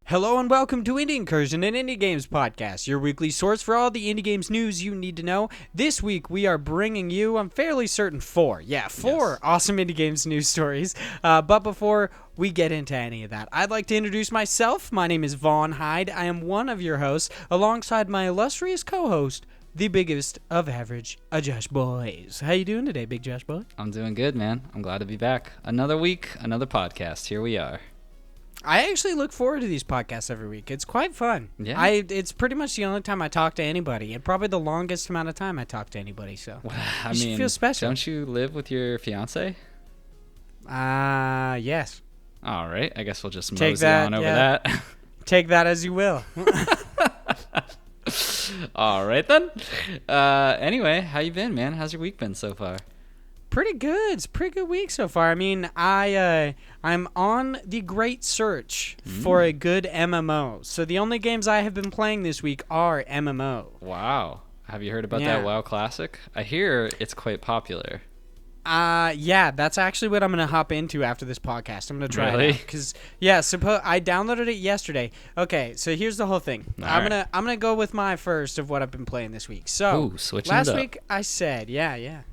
Hello and welcome to Incursion, an indie games podcast, your weekly source for all the indie games news you need to know. This week we are bringing you, I'm fairly certain, four awesome indie games news stories. But before we get into any of that, I'd like to introduce myself. My name is Vaughn Hyde. I am one of your hosts, alongside my illustrious co-host, the biggest of average, Josh Boys. How you doing today, Big Josh Boy? I'm doing good, man. I'm glad to be back. Another week, another podcast. Here we are. I actually look forward to these podcasts every week. It's quite fun. Yeah. It's pretty much the only time I talk to anybody, and probably the longest amount of time I talk to anybody. So I you should feel special. Don't you live with your fiance? Yes. All right. I guess we'll just mosey on over that. Take that as you will. All right then. Anyway, how you been, man? How's your week been so far? Pretty good. It's a pretty good week so far. I mean, I'm on the great search for a good MMO. So the only games I have been playing this week are MMO. Wow. Have you heard about that WoW Classic? I hear it's quite popular. Yeah, that's actually what I'm going to hop into after this podcast. I'm going to try really? it out. Because, I downloaded it yesterday. Okay, so here's the whole thing. I'm gonna go with my first of what I've been playing this week. So, last week I said,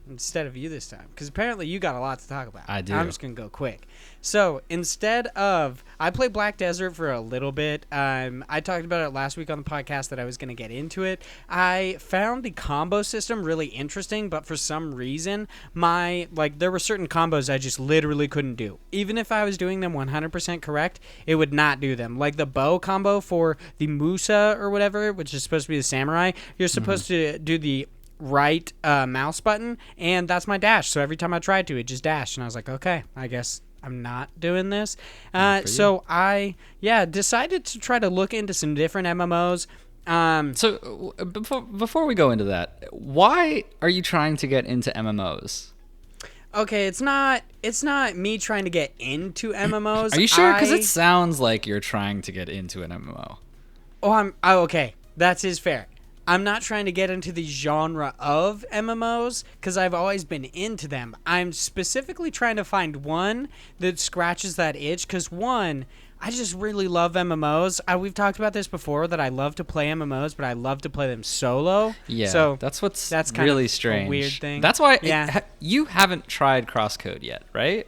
instead of you this time. Because apparently you got a lot to talk about. I do. I'm just going to go quick. So, I played Black Desert for a little bit. I talked about it last week on the podcast that I was going to get into it. I found the combo system really interesting, but for some reason, there were certain combos I just literally couldn't do. Even if I was doing them 100% correct, it would not do them. Like the bow combo for the Musa or whatever, which is supposed to be the samurai, you're supposed to do the right mouse button, and that's my dash. So every time I tried to, it just dashed, and I was like, okay, I guess I'm not doing this. So I decided to try to look into some different MMOs. So before we go into that, why are you trying to get into MMOs? Okay, it's not me trying to get into MMOs. Are you sure? Because it sounds like you're trying to get into an MMO. Okay. That is fair. I'm not trying to get into the genre of MMOs because I've always been into them. I'm specifically trying to find one that scratches that itch because, one, I just really love MMOs. We've talked about this before, that I love to play MMOs, but I love to play them solo. Yeah, so that's kind really of strange. A weird thing. That's why you haven't tried Crosscode yet, right?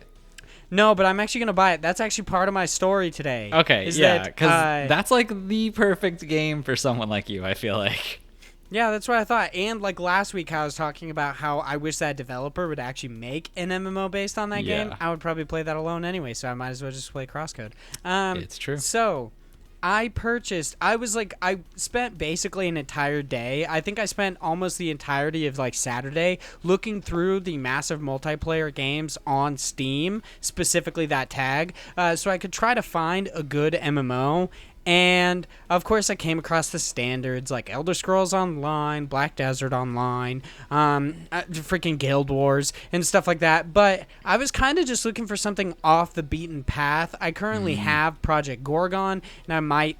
No, but I'm actually going to buy it. That's actually part of my story today. Okay, because that's like the perfect game for someone like you, I feel like. Yeah, that's what I thought. And like last week, I was talking about how I wish that developer would actually make an MMO based on that game. I would probably play that alone anyway, so I might as well just play Crosscode. It's true. So I spent basically an entire day. I think I spent almost the entirety of like Saturday looking through the massive multiplayer games on Steam, specifically that tag, so I could try to find a good MMO. And, of course, I came across the standards like Elder Scrolls Online, Black Desert Online, freaking Guild Wars, and stuff like that. But I was kind of just looking for something off the beaten path. I currently have Project Gorgon, and I might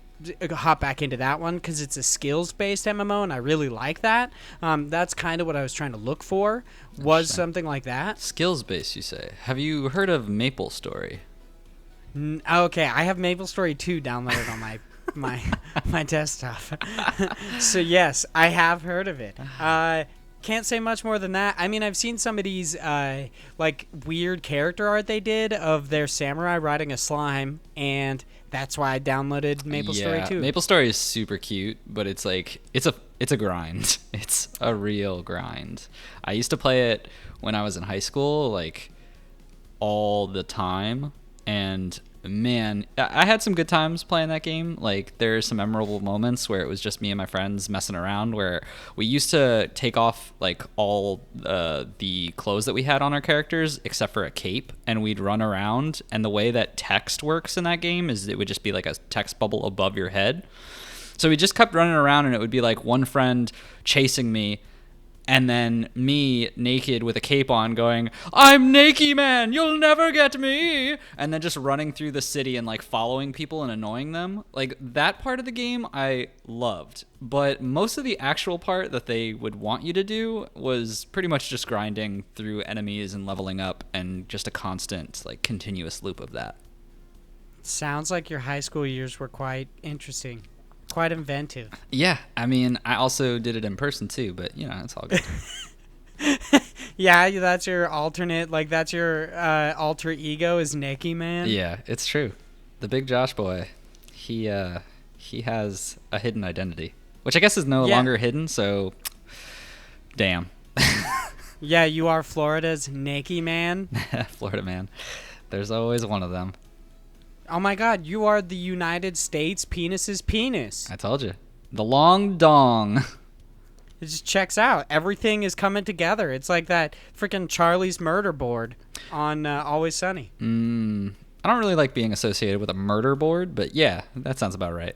hop back into that one because it's a skills-based MMO, and I really like that. That's kind of what I was trying to look for, was something like that. Skills-based, you say. Have you heard of MapleStory? Okay, I have MapleStory 2 downloaded on my desktop. So yes, I have heard of it. Can't say much more than that. I mean, I've seen somebody's like weird character art they did of their samurai riding a slime, and that's why I downloaded MapleStory 2. MapleStory is super cute, but it's like it's a grind. It's a real grind. I used to play it when I was in high school, like all the time. And man, I had some good times playing that game. Like, there's some memorable moments where it was just me and my friends messing around, where we used to take off like all the clothes that we had on our characters except for a cape, and we'd run around. And the way that text works in that game is it would just be like a text bubble above your head. So we just kept running around, and it would be like one friend chasing me, And then me naked with a cape on going, I'm Naked Man, you'll never get me. And then just running through the city and like following people and annoying them. Like that part of the game I loved. But most of the actual part that they would want you to do was pretty much just grinding through enemies and leveling up and just a constant like continuous loop of that. Sounds like your high school years were quite interesting. Quite inventive. Yeah, I mean, I also did it in person too, but you know, it's all good. Yeah, that's your alternate, like that's your alter ego is Naked Man. Yeah, it's true. The big Josh boy, he has a hidden identity, which I guess is no longer hidden. So, damn. Yeah, you are Florida's Naked Man. Florida man. There's always one of them. Oh my God, you are the United States penis's penis. I told you. The long dong. It just checks out. Everything is coming together. It's like that freaking Charlie's Murder board on Always Sunny. I don't really like being associated with a murder board, but yeah, that sounds about right.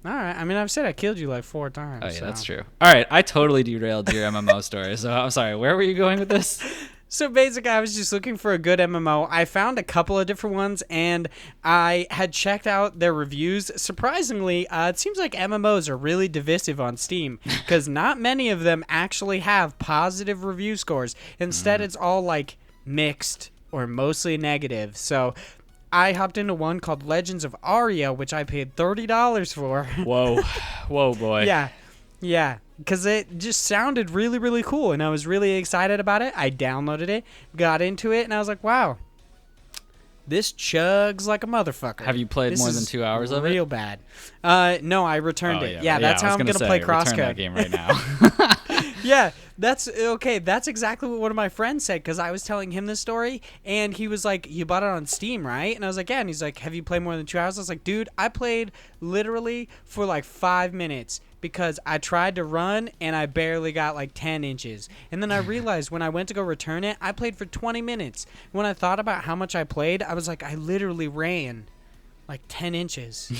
All right. I mean, I've said I killed you like 4 times. Oh, yeah, so. that's true. All right, I totally derailed your MMO story, so I'm sorry. Where were you going with this? So basically, I was just looking for a good MMO. I found a couple of different ones, and I had checked out their reviews. Surprisingly, it seems like MMOs are really divisive on Steam because not many of them actually have positive review scores. Instead, it's all like mixed or mostly negative. So I hopped into one called Legends of Aria, which I paid $30 for. Whoa. Whoa, boy. Yeah, because it just sounded really, really cool, and I was really excited about it. I downloaded it, got into it, and I was like, wow, this chugs like a motherfucker. Have you played more than 2 hours of it? Real bad. No, I returned it. Yeah, that's how I'm going to play Crosscode. Return that game right now. Yeah, that's okay. That's exactly what one of my friends said because I was telling him this story, and he was like, "You bought it on Steam, right?" And I was like, "Yeah." And he's like, "Have you played more than 2 hours?" I was like, "Dude, I played literally for like 5 minutes because I tried to run and I barely got like 10 inches. And then I realized when I went to go return it, I played for 20 minutes. When I thought about how much I played, I was like, I literally ran like 10 inches."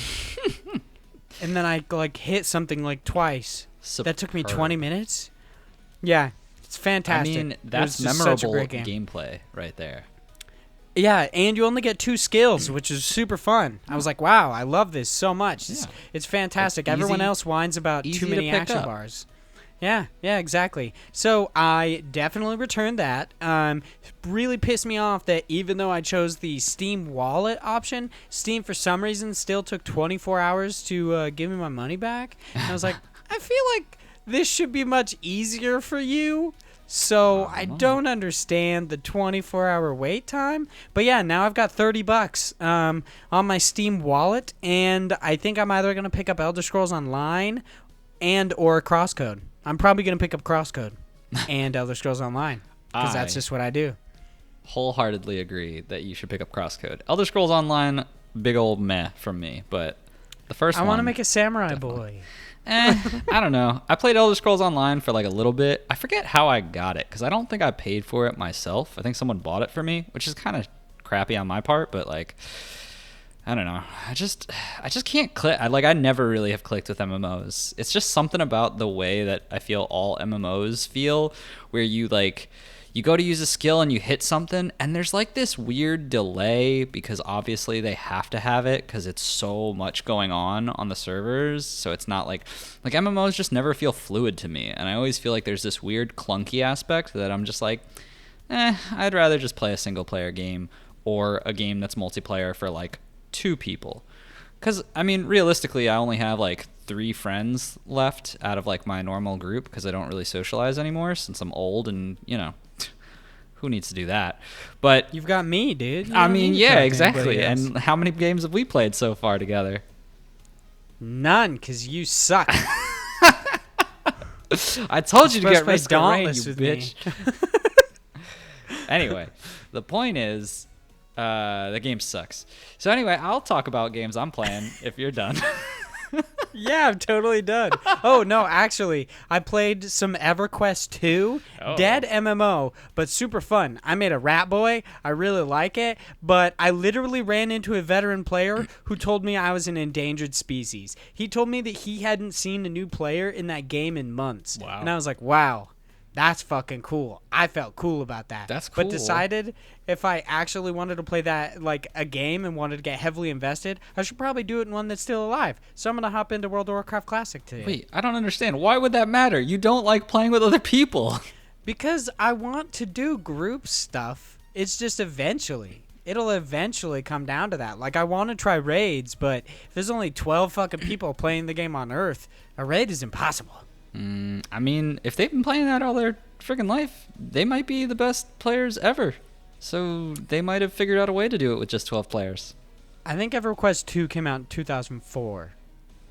And then I like hit something like twice. Superb. That took me 20 minutes. Yeah, it's fantastic. I mean, that's memorable gameplay right there. Yeah, and you only get 2 skills, which is super fun. I was like, wow, I love this so much. It's fantastic. Everyone else whines about too many action bars. Yeah, exactly. So I definitely returned that. Really pissed me off that even though I chose the Steam wallet option, Steam for some reason still took 24 hours to give me my money back. And I was like, I feel like this should be much easier for you. So I don't understand the 24-hour wait time. But yeah, now I've got $30 on my Steam wallet, and I think I'm either going to pick up Elder Scrolls Online and or Crosscode. I'm probably going to pick up Crosscode and Elder Scrolls Online because that's just what I do. Wholeheartedly agree that you should pick up Crosscode. Elder Scrolls Online, big old meh from me, but the first one... I want to make a samurai boy. I don't know. I played Elder Scrolls Online for like a little bit. I forget how I got it because I don't think I paid for it myself. I think someone bought it for me, which is kind of crappy on my part, but like, I don't know. I just can't click. I never really have clicked with MMOs. It's just something about the way that I feel all MMOs feel, where you like, you go to use a skill and you hit something and there's like this weird delay because obviously they have to have it because it's so much going on the servers. So it's not like MMOs just never feel fluid to me. And I always feel like there's this weird clunky aspect that I'm just like, I'd rather just play a single player game or a game that's multiplayer for like 2 people. Because, I mean, realistically, I only have like 3 friends left out of like my normal group because I don't really socialize anymore since I'm old and, you know, who needs to do that? But you've got me, dude. I mean, yeah, exactly. And how many games have we played so far together? None, because you suck. I told you to get Risk of Rain, you with bitch. Anyway, the point is, the game sucks. So anyway, I'll talk about games I'm playing if you're done. Yeah, I'm totally done. Oh, no, actually, I played some EverQuest 2, dead MMO, but super fun. I made a rat boy. I really like it, but I literally ran into a veteran player who told me I was an endangered species. He told me that he hadn't seen a new player in that game in months. Wow. And I was like, wow, That's fucking cool. I felt cool about that. That's cool. But decided if I actually wanted to play that, like, a game and wanted to get heavily invested, I should probably do it in one that's still alive. So I'm going to hop into World of Warcraft Classic today. Wait, I don't understand. Why would that matter? You don't like playing with other people. Because I want to do group stuff. It's just eventually. It'll eventually come down to that. Like, I want to try raids, but if there's only 12 fucking people playing the game on Earth, a raid is impossible. I mean, if they've been playing that all their freaking life, they might be the best players ever. So they might have figured out a way to do it with just 12 players. I think EverQuest 2 came out in 2004,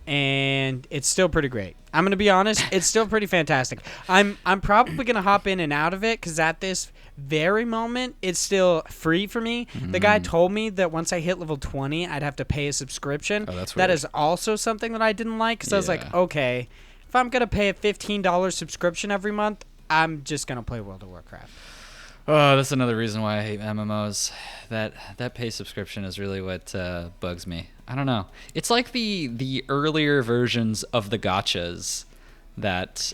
and it's still pretty great. I'm going to be honest, it's still pretty fantastic. I'm probably going to hop in and out of it because at this very moment, it's still free for me. The guy told me that once I hit level 20, I'd have to pay a subscription. Oh, that's that weird. is also something that I didn't like because I was like, Yeah. okay, if I'm going to pay a $15 subscription every month, I'm just going to play World of Warcraft. Oh, that's another reason why I hate MMOs. That pay subscription is really what bugs me. I don't know. It's like the earlier versions of the gachas that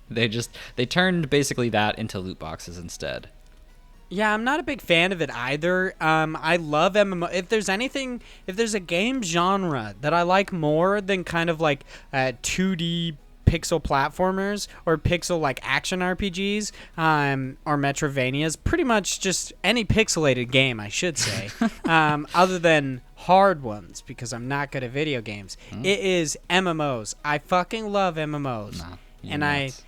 they turned basically that into loot boxes instead. Yeah, I'm not a big fan of it either. I love MMO. If there's a game genre that I like more than kind of like 2D pixel platformers or pixel like action RPGs or Metrovanias, pretty much just any pixelated game, I should say, other than hard ones because I'm not good at video games. It is MMOs. I fucking love MMOs. Nah, you're and nuts.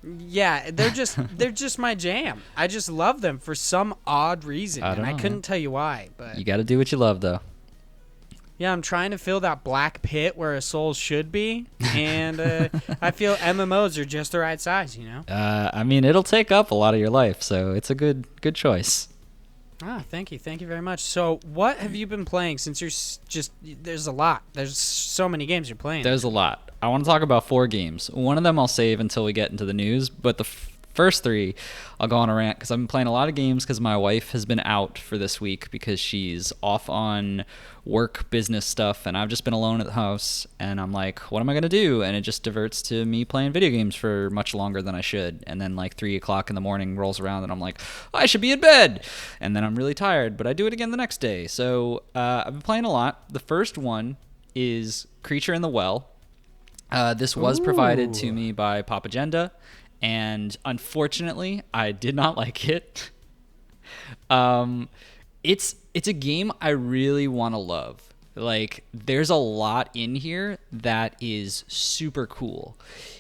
Yeah, they're just my jam. I just love them for some odd reason, I don't and I know, couldn't man. tell you why. But You got to do what you love, though. yeah, I'm trying to fill that black pit where a soul should be, and I feel MMOs are just the right size. You know. I mean, it'll take up a lot of your life, so it's a good choice. Thank you very much. So, what have you been playing since you're there's a lot. There's so many games you're playing. There's a lot. I want to talk about 4 games. One of them I'll save until we get into the news, but the first 3 I'll go on a rant because I've been playing a lot of games because my wife has been out for this week because she's off on work business stuff and I've just been alone at the house and I'm like, what am I going to do? And it just diverts to me playing video games for much longer than I should. And then like 3 o'clock in the morning rolls around and I'm like, I should be in bed. And then I'm really tired, but I do it again the next day. So I've been playing a lot. The first one is Creature in the Well. This was provided to me by Pop Agenda, and unfortunately, I did not like it. It's a game I really want to love. Like, there's a lot in here that is super cool.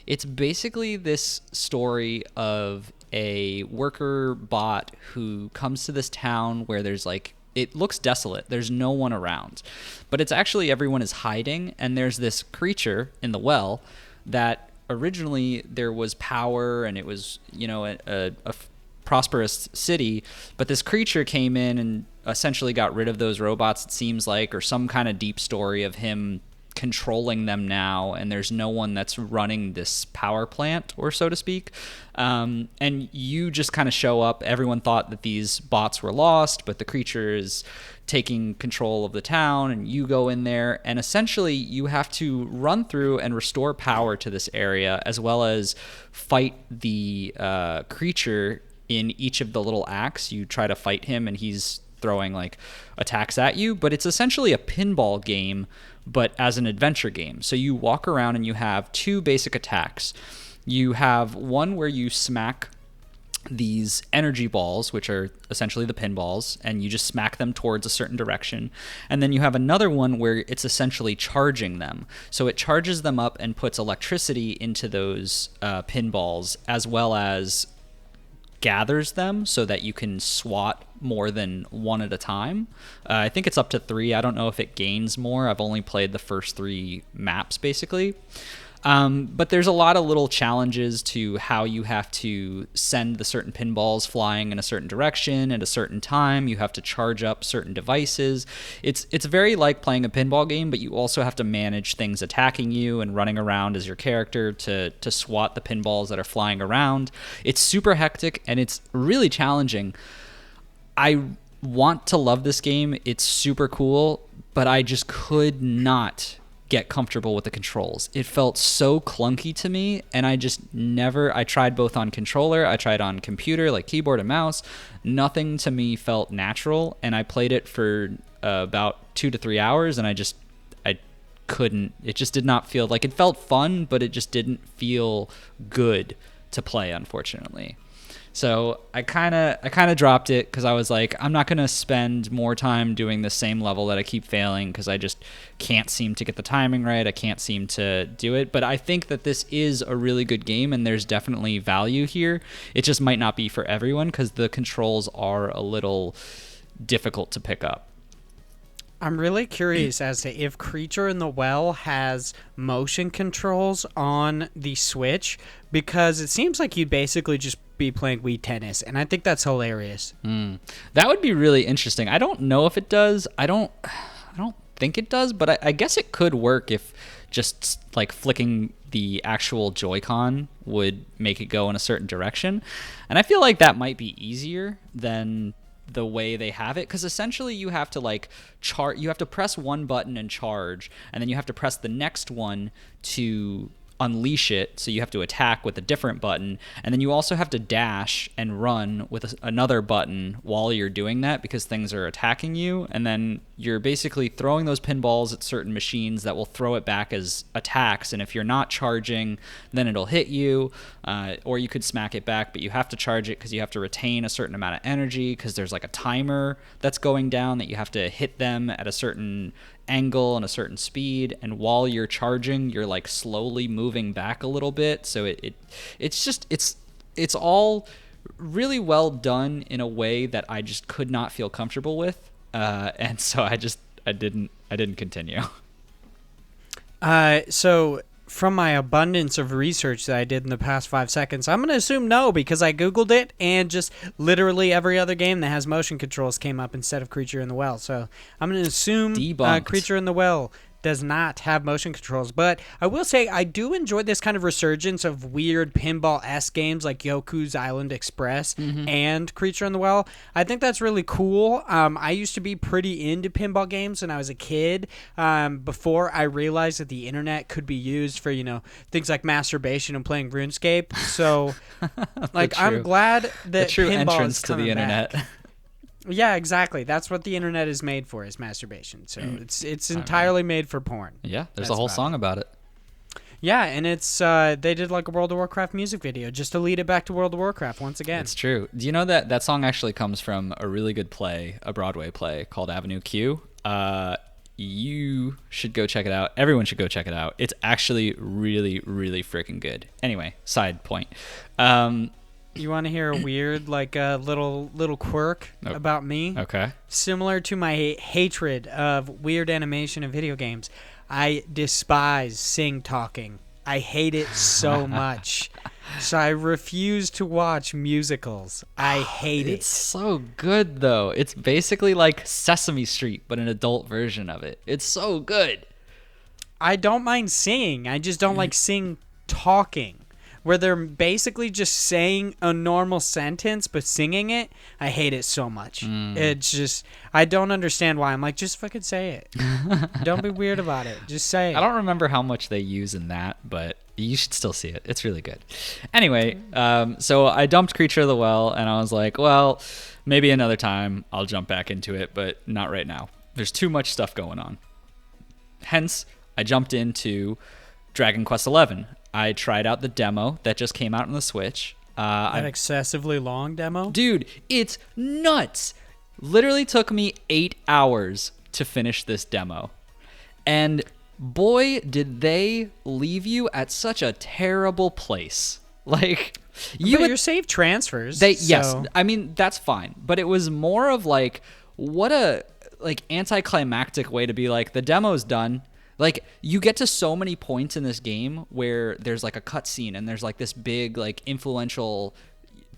It's basically this story of a worker bot who comes to this town where there's like, it looks desolate. There's no one around. But it's actually everyone is hiding, and there's this creature in the well that originally there was power and it was, you know, a prosperous city, but this creature came in and essentially got rid of those robots, it seems like, or some kind of deep story of him controlling them now, and there's no one that's running this power plant, or so to speak. And you just kind of show up. Everyone thought that these bots were lost, but the creature is taking control of the town, and you go in there, and essentially you have to run through and restore power to this area, as well as fight the creature in each of the little acts. You try to fight him, and he's throwing like attacks at you, but it's essentially a pinball game, but as an adventure game. So you walk around and you have 2 basic attacks. You have one where you smack these energy balls, which are essentially the pinballs, and you just smack them towards a certain direction. And then you have another one where it's essentially charging them. So it charges them up and puts electricity into those pinballs, as well as gathers them so that you can swat more than one at a time. I think it's up to 3. I don't know if it gains more. I've only played the first 3 maps, basically. But there's a lot of little challenges to how you have to send the certain pinballs flying in a certain direction at a certain time. You have to charge up certain devices. It's very like playing a pinball game, but you also have to manage things attacking you and running around as your character to swat the pinballs that are flying around. It's super hectic and it's really challenging. I want to love this game. It's super cool, but I just could not get comfortable with the controls. It felt so clunky to me, and I tried both on controller, I tried on computer, like keyboard and mouse. Nothing to me felt natural, and I played it for about 2 to 3 hours, and I couldn't. It just did not feel like it felt fun, but it just didn't feel good to play, unfortunately. So I kind of dropped it because I was like, I'm not going to spend more time doing the same level that I keep failing because I just can't seem to get the timing right. I can't seem to do it. But I think that this is a really good game, and there's definitely value here. It just might not be for everyone because the controls are a little difficult to pick up. I'm really curious as to if Creature in the Well has motion controls on the Switch, because it seems like you'd basically just be playing Wii Tennis, and I think that's hilarious. That would be really interesting. I don't know if it does. I don't think it does, but I guess it could work if just like flicking the actual Joy-Con would make it go in a certain direction. And I feel like that might be easier than the way they have it, because essentially you have to like you have to press one button and charge, and then you have to press the next one to unleash it, so you have to attack with a different button, and then you also have to dash and run with another button while you're doing that because things are attacking you, and then you're basically throwing those pinballs at certain machines that will throw it back as attacks, and if you're not charging, then it'll hit you, or you could smack it back, but you have to charge it because you have to retain a certain amount of energy because there's like a timer that's going down that you have to hit them at a certain angle and a certain speed, and while you're charging you're like slowly moving back a little bit, so it's all really well done in a way that I just could not feel comfortable with, and so I didn't continue. So from my abundance of research that I did in the past 5 seconds, I'm going to assume no, because I Googled it and just literally every other game that has motion controls came up instead of Creature in the Well. So I'm going to assume Creature in the Well does not have motion controls. But I will say I do enjoy this kind of resurgence of weird pinball-esque games like Yoku's Island Express and Creature in the Well. I think that's really cool. I used to be pretty into pinball games when I was a kid, before I realized that the internet could be used for, things like masturbation and playing RuneScape. So, I'm glad that the true pinball entrance is to the internet. Back. Yeah, exactly. That's what the internet is made for, is masturbation. So it's entirely made for porn. Yeah, there's a whole song about it. Yeah, and it's they did like a World of Warcraft music video just to lead it back to World of Warcraft once again. It's true. Do you know that song actually comes from a really good play, a Broadway play called Avenue Q? You should go check it out. Everyone should go check it out. It's actually really, really freaking good. Anyway, side point. You want to hear a weird, little quirk about me? Okay. Similar to my hatred of weird animation in video games, I despise sing talking. I hate it so much. So I refuse to watch musicals. I hate it. It's so good, though. It's basically like Sesame Street, but an adult version of it. It's so good. I don't mind singing. I just don't like sing talking, where they're basically just saying a normal sentence but singing it. I hate it so much. It's just, I don't understand why. I'm like, just fucking say it. Don't be weird about it. Just say it. I don't remember how much they use in that, but you should still see it. It's really good. Anyway, so I dumped Creature of the Well, and I was like, well, maybe another time I'll jump back into it, but not right now. There's too much stuff going on. Hence, I jumped into Dragon Quest XI. I tried out the demo that just came out on the Switch. That excessively long demo? Dude, it's nuts. Literally took me 8 hours to finish this demo. And boy, did they leave you at such a terrible place. Like, your save transfers. Yes, I mean, that's fine. But it was more of like, what a anticlimactic way to be like, the demo's done. Like, you get to so many points in this game where there's like a cutscene and there's like this big like influential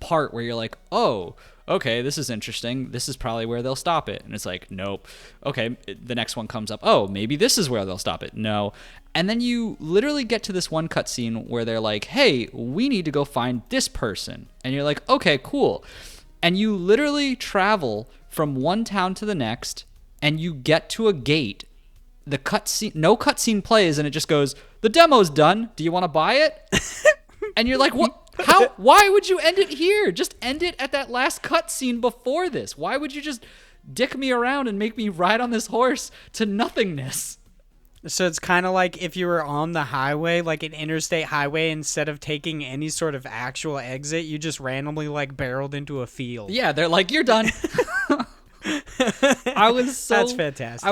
part where you're like, oh, okay, this is interesting. This is probably where they'll stop it. And it's like, nope. Okay, the next one comes up. Oh, maybe this is where they'll stop it. No. And then you literally get to this one cutscene where they're like, hey, we need to go find this person. And you're like, okay, cool. And you literally travel from one town to the next, and you get to a gate the cutscene, no cutscene plays, and it just goes, "The demo's done. Do you want to buy it?" And you're like, "What? How? Why would you end it here? Just end it at that last cutscene before this. Why would you just dick me around and make me ride on this horse to nothingness?" So it's kind of like if you were on the highway, like an interstate highway, instead of taking any sort of actual exit, you just randomly like barreled into a field. Yeah, they're like, "You're done." I was so That's fantastic.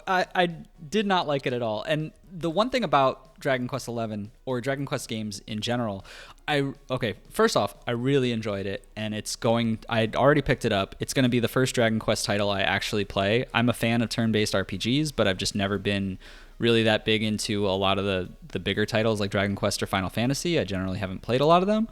I did not like it at all. And the one thing about Dragon Quest XI or Dragon Quest games in general, first off, I really enjoyed it, and I'd already picked it up. It's going to be the first Dragon Quest title I actually play. I'm a fan of turn-based RPGs, but I've just never been really that big into a lot of the bigger titles like Dragon Quest or Final Fantasy. I generally haven't played a lot of them.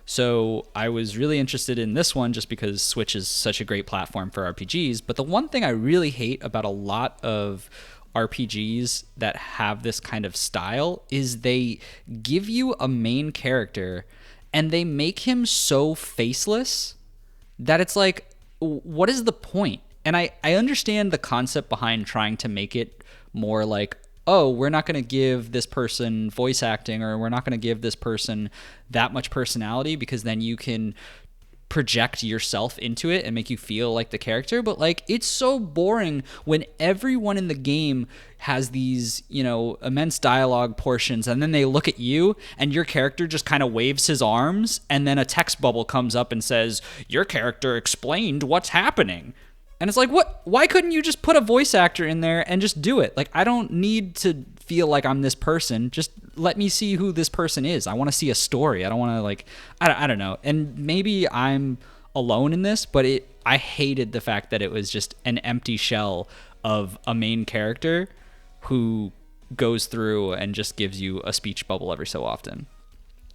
So I was really interested in this one just because Switch is such a great platform for RPGs. But the one thing I really hate about a lot of RPGs that have this kind of style is they give you a main character and they make him so faceless that it's like, what is the point? And I understand the concept behind trying to make it more like, oh, we're not going to give this person voice acting, or we're not going to give this person that much personality, because then you can project yourself into it and make you feel like the character. But like, it's so boring when everyone in the game has these, immense dialogue portions, and then they look at you and your character just kind of waves his arms, and then a text bubble comes up and says, "Your character explained what's happening." And it's like, what? Why couldn't you just put a voice actor in there and just do it? Like, I don't need to feel like I'm this person. Just let me see who this person is. I want to see a story. I don't want to I don't know. And maybe I'm alone in this, but I hated the fact that it was just an empty shell of a main character who goes through and just gives you a speech bubble every so often.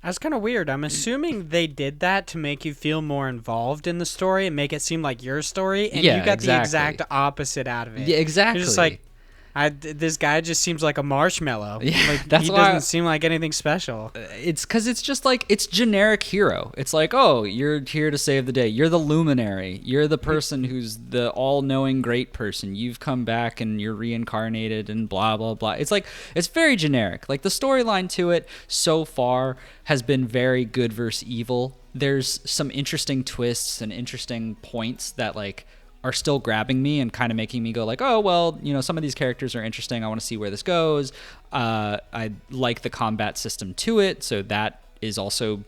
That's kind of weird. I'm assuming they did that to make you feel more involved in the story and make it seem like your story, and you got the exact opposite out of it. Yeah, exactly. You're just like, this guy just seems like a marshmallow. Yeah, like, that's he why doesn't seem like anything special. It's because it's just like, it's generic hero. It's like, oh, you're here to save the day. You're the luminary. You're the person who's the all-knowing great person. You've come back and you're reincarnated and blah, blah, blah. It's like, it's very generic. Like, the storyline to it so far has been very good versus evil. There's some interesting twists and interesting points that like are still grabbing me and kind of making me go like, oh, well, some of these characters are interesting. I want to see where this goes. I like the combat system to it, so that is also,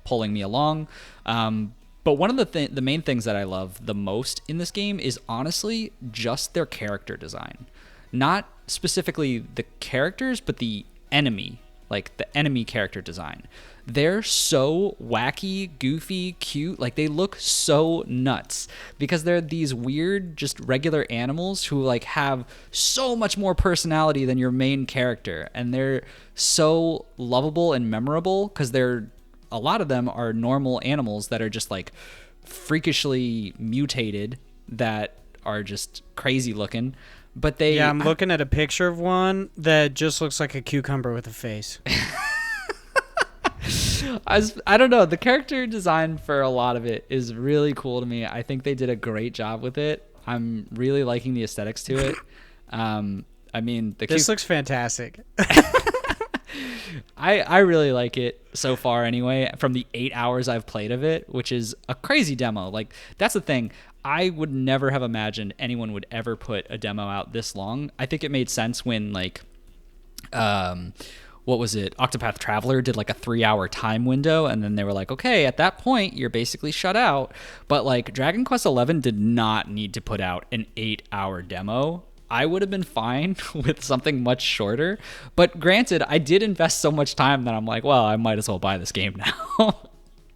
pulling me along. But one of the main things that I love the most in this game is honestly just their character design. Not specifically the characters, but the enemy, like the enemy character design. They're so wacky, goofy, cute. Like, they look so nuts because they're these weird, just regular animals who like have so much more personality than your main character. And they're so lovable and memorable because a lot of them are normal animals that are just like freakishly mutated, that are just crazy looking. But I'm looking at a picture of one that just looks like a cucumber with a face. I don't know. The character design for a lot of it is really cool to me. I think they did a great job with it. I'm really liking the aesthetics to it. This looks fantastic. I really like it so far anyway, from the 8 hours I've played of it, which is a crazy demo. Like, that's the thing. I would never have imagined anyone would ever put a demo out this long. I think it made sense when like what was it? Octopath Traveler did like a 3-hour time window, and then they were like, okay, at that point you're basically shut out. But like, Dragon Quest XI did not need to put out an 8-hour demo. I would have been fine with something much shorter. But granted, I did invest so much time that I'm like, well, I might as well buy this game now.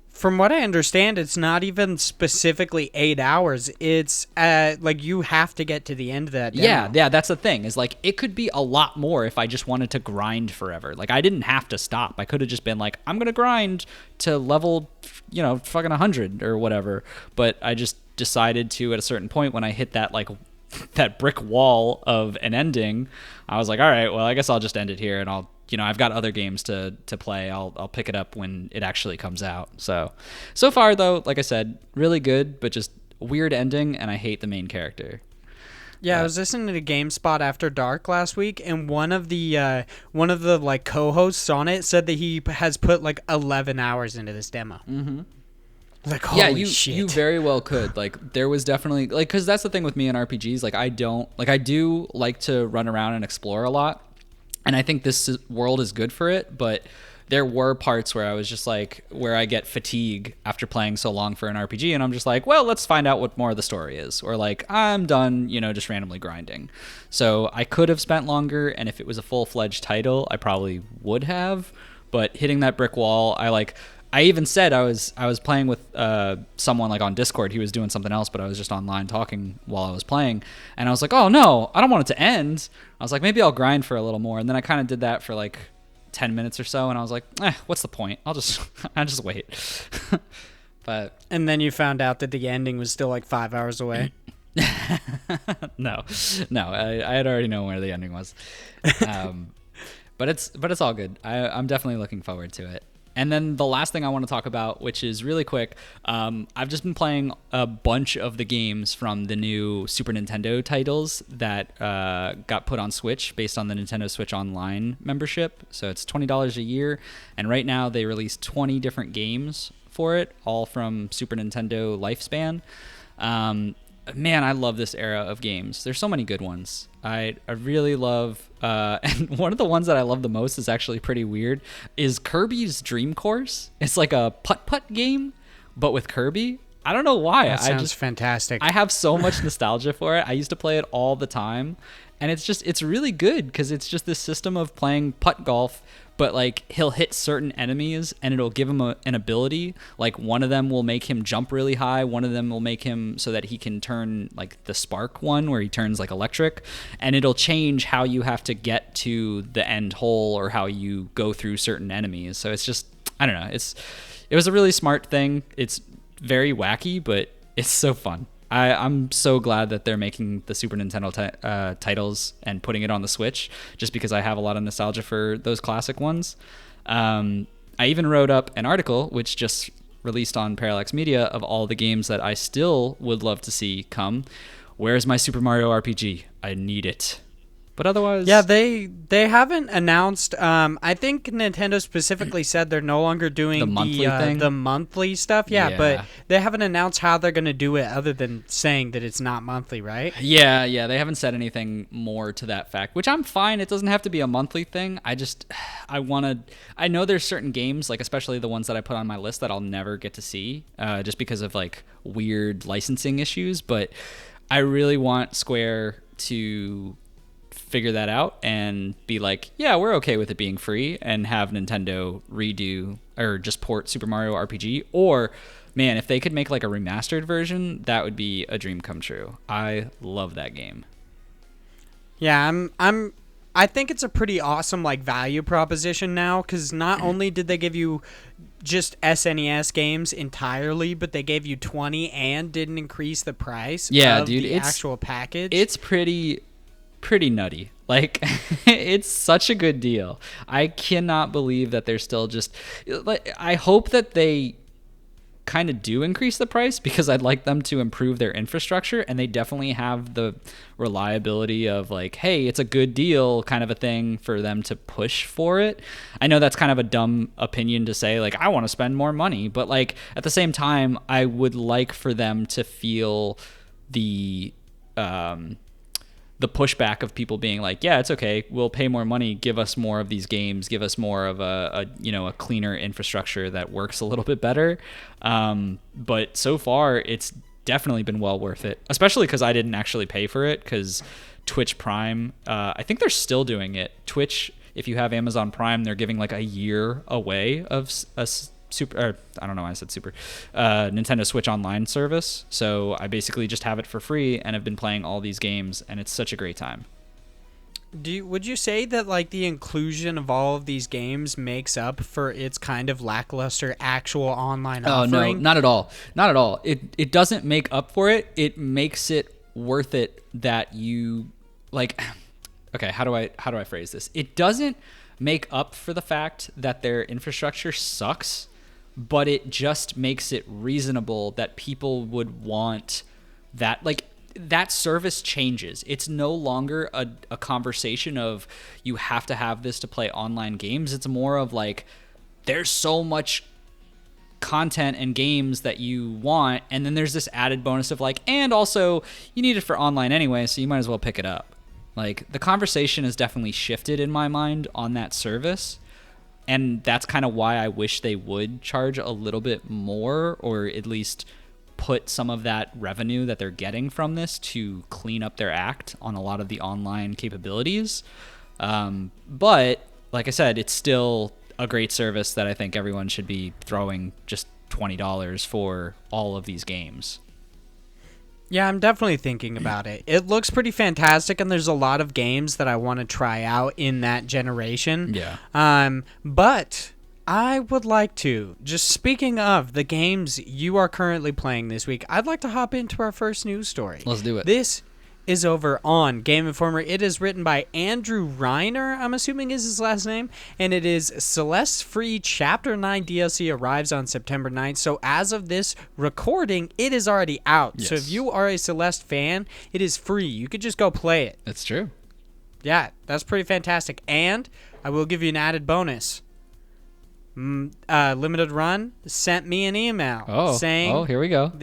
From what I understand, it's not even specifically 8 hours. It's like you have to get to the end of that demo. Yeah, that's the thing. Is like, it could be a lot more if I just wanted to grind forever. Like, I didn't have to stop. I could have just been like, I'm going to grind to level, fucking 100 or whatever. But I just decided to, at a certain point when I hit that like that brick wall of an ending, I was like, all right, well, I guess I'll just end it here, and I've got other games to play. I'll pick it up when it actually comes out. So far though, like I said, really good, but just weird ending, and I hate the main character. Yeah, I was listening to GameSpot After Dark last week, and one of the like co-hosts on it said that he has put like 11 hours into this demo. Mm-hmm. Like, holy shit. You shit. very well could. Like, there was definitely, like, because that's the thing with me in RPGs. Like, I do like to run around and explore a lot, and I think this world is good for it, but there were parts where I was just like, where I get fatigue after playing so long for an RPG, and I'm just like, well, let's find out what more of the story is, or like, I'm done, just randomly grinding. So I could have spent longer, and if it was a full-fledged title, I probably would have, but hitting that brick wall, I even said I was playing with someone like on Discord. He was doing something else, but I was just online talking while I was playing. And I was like, oh, no, I don't want it to end. I was like, maybe I'll grind for a little more. And then I kind of did that for like 10 minutes or so. And I was like, what's the point? I'll just wait. And then you found out that the ending was still like 5 hours away. No, I had already known where the ending was. But it's all good. I'm definitely looking forward to it. And then the last thing I want to talk about, which is really quick, I've just been playing a bunch of the games from the new Super Nintendo titles that got put on Switch based on the Nintendo Switch Online membership. So it's $20 a year. And right now they released 20 different games for it, all from Super Nintendo Lifespan. Man, I love this era of games. There's so many good ones. I really love, and one of the ones that I love the most is actually pretty weird, is Kirby's Dream Course. It's like a putt-putt game, but with Kirby. I don't know why. That sounds fantastic. I have so much nostalgia for it. I used to play it all the time, and it's really good because it's just this system of playing putt golf, but like he'll hit certain enemies and it'll give him an ability. Like one of them will make him jump really high. One of them will make him so that he can turn like the spark one where he turns like electric, and it'll change how you have to get to the end hole or how you go through certain enemies. So it's just, I don't know. It was a really smart thing. It's very wacky, but it's so fun. I'm so glad that they're making the Super Nintendo titles and putting it on the Switch, just because I have a lot of nostalgia for those classic ones. I even wrote up an article, which just released on Parallax Media, of all the games that I still would love to see come. Where's my Super Mario RPG? I need it. But otherwise, yeah, they haven't announced. I think Nintendo specifically said they're no longer doing the monthly thing? The monthly stuff. Yeah, but they haven't announced how they're going to do it, other than saying that it's not monthly, right? Yeah, they haven't said anything more to that fact, which I'm fine. It doesn't have to be a monthly thing. I know there's certain games, like especially the ones that I put on my list, that I'll never get to see, just because of like weird licensing issues. But I really want Square to figure that out and be like, yeah, we're okay with it being free, and have Nintendo redo or just port Super Mario RPG. Or, man, if they could make like a remastered version, that would be a dream come true. I love that game. Yeah, I think it's a pretty awesome like value proposition now, because not only did they give you just SNES games entirely, but they gave you 20 and didn't increase the price of the actual package. It's pretty nutty. Like, it's such a good deal. I cannot believe that they're still just like, I hope that they kind of do increase the price, because I'd like them to improve their infrastructure, and they definitely have the reliability of like, hey, it's a good deal kind of a thing for them to push for it. I know that's kind of a dumb opinion to say, like, I want to spend more money, but like at the same time, I would like for them to feel the pushback of people being like, yeah, it's okay, we'll pay more money, give us more of these games, give us more of a cleaner infrastructure that works a little bit better. But so far, it's definitely been well worth it, especially because I didn't actually pay for it, because Twitch Prime, I think they're still doing it. Twitch, if you have Amazon Prime, they're giving like a year away of a Nintendo Switch Online service. So I basically just have it for free and have been playing all these games, and it's such a great time. Would you say that like the inclusion of all of these games makes up for its kind of lackluster actual online offering? Oh no, not at all. Not at all. It doesn't make up for it. It makes it worth it that you like. Okay, how do I phrase this? It doesn't make up for the fact that their infrastructure sucks, but it just makes it reasonable that people would want that. Like, that service changes. It's no longer a conversation of you have to have this to play online games. It's more of like there's so much content and games that you want, and then there's this added bonus of like, and also you need it for online anyway, so you might as well pick it up. Like, the conversation has definitely shifted in my mind on that service, and that's kind of why I wish they would charge a little bit more, or at least put some of that revenue that they're getting from this to clean up their act on a lot of the online capabilities. But like I said, it's still a great service that I think everyone should be throwing just $20 for all of these games. Yeah, I'm definitely thinking about it. It looks pretty fantastic, and there's a lot of games that I want to try out in that generation. Yeah. But I would like to, just speaking of the games you are currently playing this week, I'd like to hop into our first news story. Let's do it. This is over on Game Informer. It is written by Andrew Reiner, I'm assuming is his last name, and it is Celeste Free Chapter 9 DLC arrives on September 9th. So as of this recording, it is already out. Yes. So if you are a Celeste fan, it is free. You could just go play it. That's true. Yeah, that's pretty fantastic. And I will give you an added bonus. Limited Run sent me an email saying, here we go.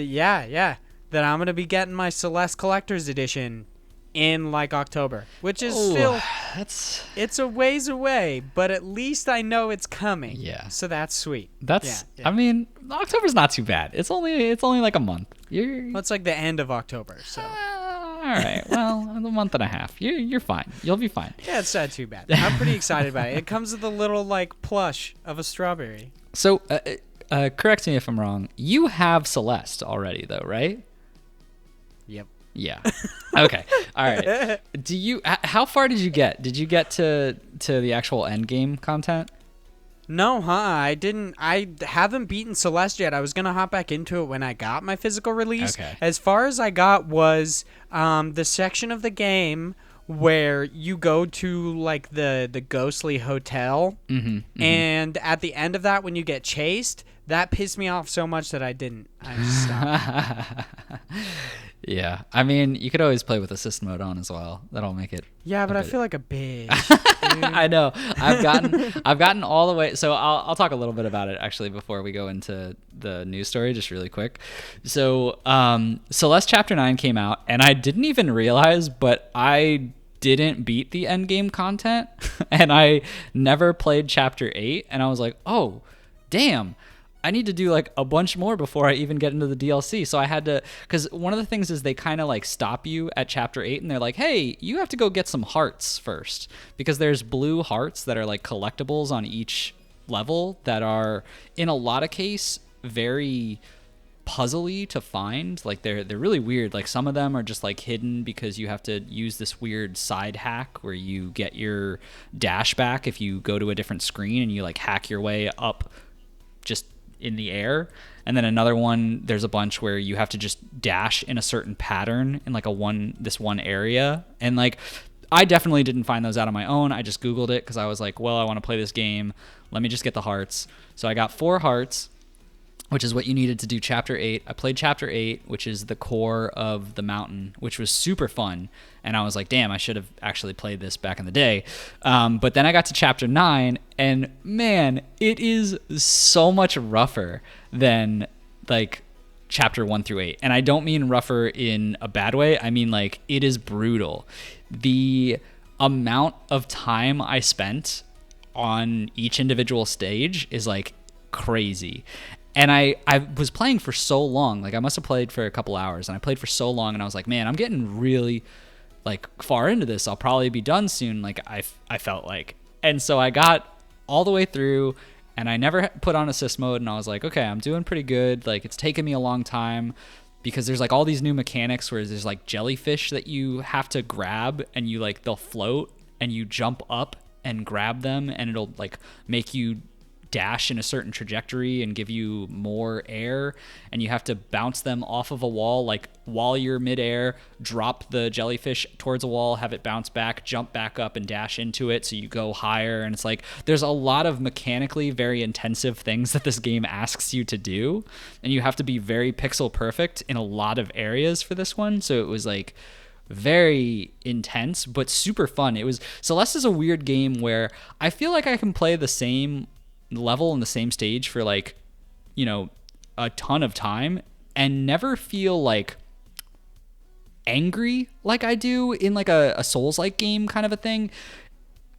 That I'm going to be getting my Celeste Collector's Edition in like October, which is still, it's a ways away, but at least I know it's coming. Yeah. So that's sweet. I mean, October's not too bad. It's only like a month. Well, it's like the end of October, so. All right. Well, a month and a half. You're fine. You'll be fine. Yeah, it's not too bad. I'm pretty excited about it. It comes with a little like plush of a strawberry. So, correct me if I'm wrong. You have Celeste already, though, right? Yep. Yeah. Okay. All right. How far did you get? Did you get to the actual end game content? No, I didn't. I haven't beaten Celeste yet. I was going to hop back into it when I got my physical release. Okay. As far as I got was the section of the game where you go to like the ghostly hotel. And at the end of that, when you get chased, that pissed me off so much that I didn't. I just stopped. Yeah. I mean, you could always play with assist mode on as well. That'll make it. Yeah, but I feel like a bitch. I know. I've gotten all the way. So I'll talk a little bit about it actually before we go into the news story, just really quick. So Celeste Chapter 9 came out, and I didn't even realize, but I didn't beat the end game content, and I never played Chapter 8, and I was like, oh, damn. I need to do like a bunch more before I even get into the DLC. So I had to, because one of the things is they kind of like stop you at Chapter 8 and they're like, hey, you have to go get some hearts first, because there's blue hearts that are like collectibles on each level that are in a lot of case very puzzly to find. Like they're really weird. Like some of them are just like hidden because you have to use this weird side hack where you get your dash back if you go to a different screen and you like hack your way up just in the air. And then another one, there's a bunch where you have to just dash in a certain pattern in like this one area. And like I definitely didn't find those out on my own. I just Googled it because I was like, well, I want to play this game. Let me just get the hearts. So I got 4 hearts, which is what you needed to do Chapter 8. I played Chapter 8, which is the core of the mountain, which was super fun. And I was like, damn, I should have actually played this back in the day. But then I got to Chapter 9, and man, it is so much rougher than like Chapter 1 through 8. And I don't mean rougher in a bad way. I mean like it is brutal. The amount of time I spent on each individual stage is like crazy. And I was playing for so long, like I must have played for a couple hours, and I played for so long, and I was like, man, I'm getting really like far into this. I'll probably be done soon. Like I felt like, and so I got all the way through, and I never put on assist mode, and I was like, okay, I'm doing pretty good. Like it's taken me a long time because there's like all these new mechanics where there's like jellyfish that you have to grab, and you like, they'll float and you jump up and grab them, and it'll like make you dash in a certain trajectory and give you more air, and you have to bounce them off of a wall, like while you're midair, drop the jellyfish towards a wall, have it bounce back, jump back up and dash into it so you go higher. And it's like there's a lot of mechanically very intensive things that this game asks you to do, and you have to be very pixel perfect in a lot of areas for this one. So it was like very intense but super fun. Celeste is a weird game where I feel like I can play the same level in the same stage for like, you know, a ton of time and never feel like angry like I do in like a Souls-like game kind of a thing.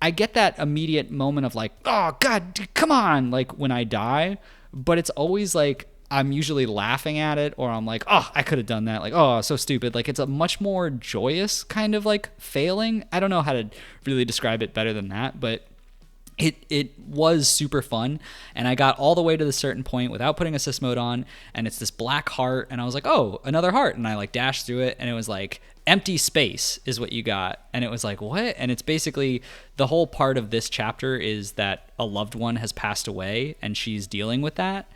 I get that immediate moment of like, oh God, come on, like when I die, but it's always like I'm usually laughing at it, or I'm like, oh, I could have done that. Like, oh, so stupid. Like, it's a much more joyous kind of like failing. I don't know how to really describe it better than that, but it was super fun. And I got all the way to the certain point without putting assist mode on, and it's this black heart, and I was like, oh, another heart. And I like dashed through it, and it was like empty space is what you got. And it was like, what? And it's basically the whole part of this chapter is that a loved one has passed away and she's dealing with that.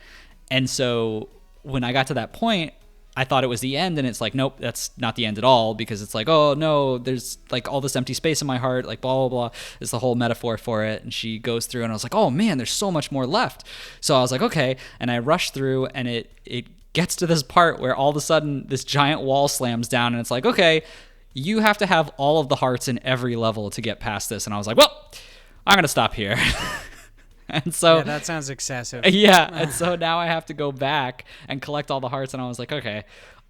And so when I got to that point, I thought it was the end, and it's like, nope, that's not the end at all, because it's like, oh no, there's like all this empty space in my heart, like blah, blah, blah. It's the whole metaphor for it. And she goes through, and I was like, oh man, there's so much more left. So I was like, okay. And I rushed through, and it gets to this part where all of a sudden this giant wall slams down, and it's like, okay, you have to have all of the hearts in every level to get past this. And I was like, well, I'm going to stop here. And so yeah, that sounds excessive. Yeah, and so now I have to go back and collect all the hearts, and I was like, okay,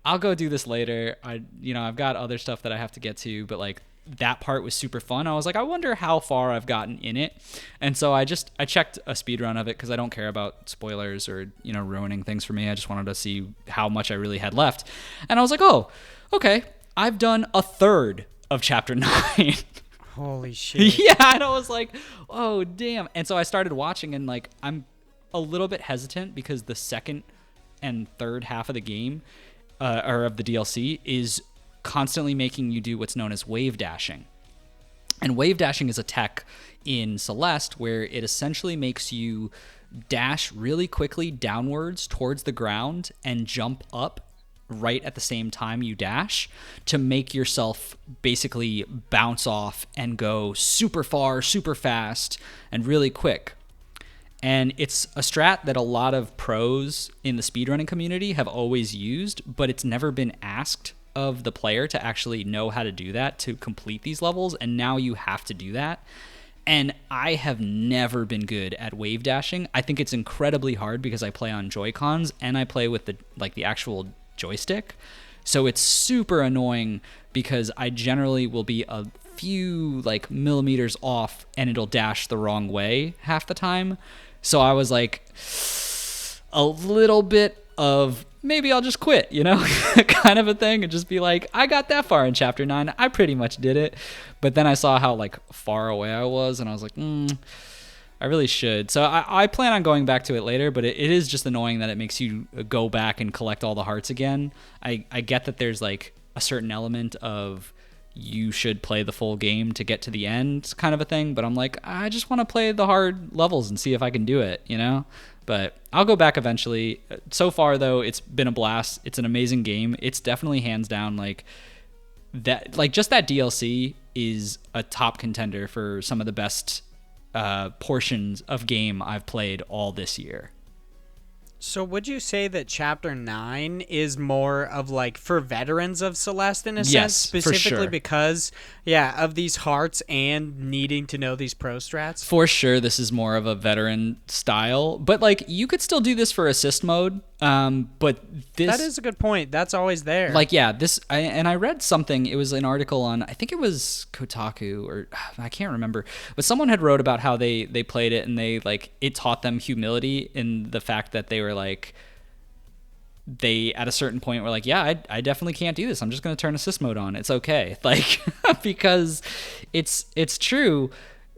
I'll go do this later. I've got other stuff that I have to get to, but like that part was super fun. I was like, I wonder how far I've gotten in it. And so I checked a speed run of it because I don't care about spoilers or, ruining things for me. I just wanted to see how much I really had left. And I was like, oh, okay, I've done a third of chapter 9. Holy shit. Yeah, and I was like, oh, damn. And so I started watching, and like I'm a little bit hesitant because the second and third half of the game, or of the DLC, is constantly making you do what's known as wave dashing. And wave dashing is a tech in Celeste where it essentially makes you dash really quickly downwards towards the ground and jump up right at the same time you dash to make yourself basically bounce off and go super far, super fast, and really quick. And it's a strat that a lot of pros in the speedrunning community have always used, but it's never been asked of the player to actually know how to do that to complete these levels, and now you have to do that. And I have never been good at wave dashing. I think it's incredibly hard because I play on Joy-Cons and I play with the actual joystick, so it's super annoying because I generally will be a few like millimeters off and it'll dash the wrong way half the time. So I was like a little bit of maybe I'll just quit, kind of a thing, and just be like, I got that far in chapter 9, I pretty much did it. But then I saw how like far away I was, and I was like, I really should. So I plan on going back to it later, but it is just annoying that it makes you go back and collect all the hearts again. I get that there's like a certain element of you should play the full game to get to the end kind of a thing, but I'm like, I just want to play the hard levels and see if I can do it, But I'll go back eventually. So far, though, it's been a blast. It's an amazing game. It's definitely hands down like that. Like just that DLC is a top contender for some of the best portions of game I've played all this year. So would you say that chapter 9 is more of like for veterans of Celeste in a sense, specifically for sure. because of these hearts and needing to know these pro strats? For sure, this is more of a veteran style, but like you could still do this for assist mode. But that is a good point. That's always there. Like, I read something. It was an article on, I think it was Kotaku, or I can't remember, but someone had wrote about how they played it, and they like it taught them humility in the fact that they were like, they at a certain point were like, yeah, I definitely can't do this. I'm just going to turn assist mode on. It's okay. Like, because it's true.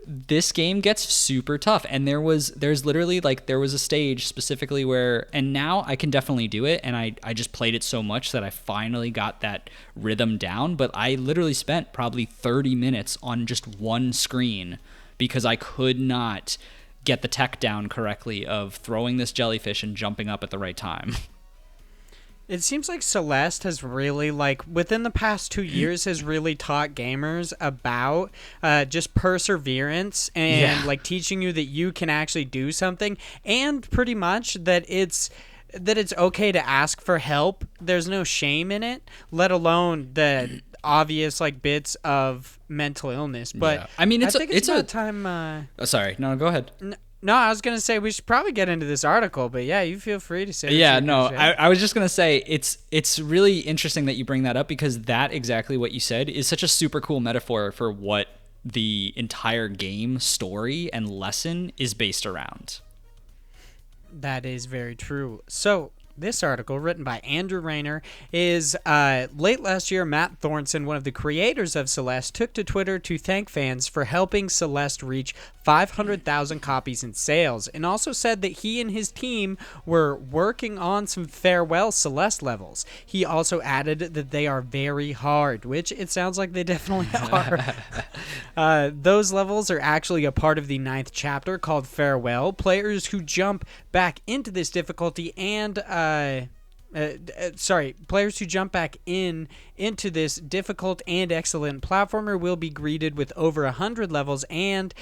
This game gets super tough, and there's literally like there was a stage specifically where, and now I can definitely do it, and I just played it so much that I finally got that rhythm down, but I literally spent probably 30 minutes on just one screen because I could not get the tech down correctly of throwing this jellyfish and jumping up at the right time. It seems like Celeste has really, like, within the past 2 years, has really taught gamers about just perseverance and, like, teaching you that you can actually do something, and pretty much that it's okay to ask for help. There's no shame in it, let alone the obvious, like, bits of mental illness. But I mean, it's about time. Sorry, no, go ahead. No, I was gonna say we should probably get into this article, but yeah, you feel free to say. Yeah, no, I was just gonna say it's really interesting that you bring that up, because that exactly what you said is such a super cool metaphor for what the entire game story and lesson is based around. That is very true. So this article, written by Andrew Rayner, is late last year, Matt Thornton, one of the creators of Celeste, took to Twitter to thank fans for helping Celeste reach 500,000 copies in sales, and also said that he and his team were working on some farewell Celeste levels. He also added that they are very hard, which it sounds like they definitely are. Those levels are actually a part of the 9th chapter called Farewell. Players who jump back into this difficulty and players who jump back into this difficult and excellent platformer will be greeted with over 100 levels and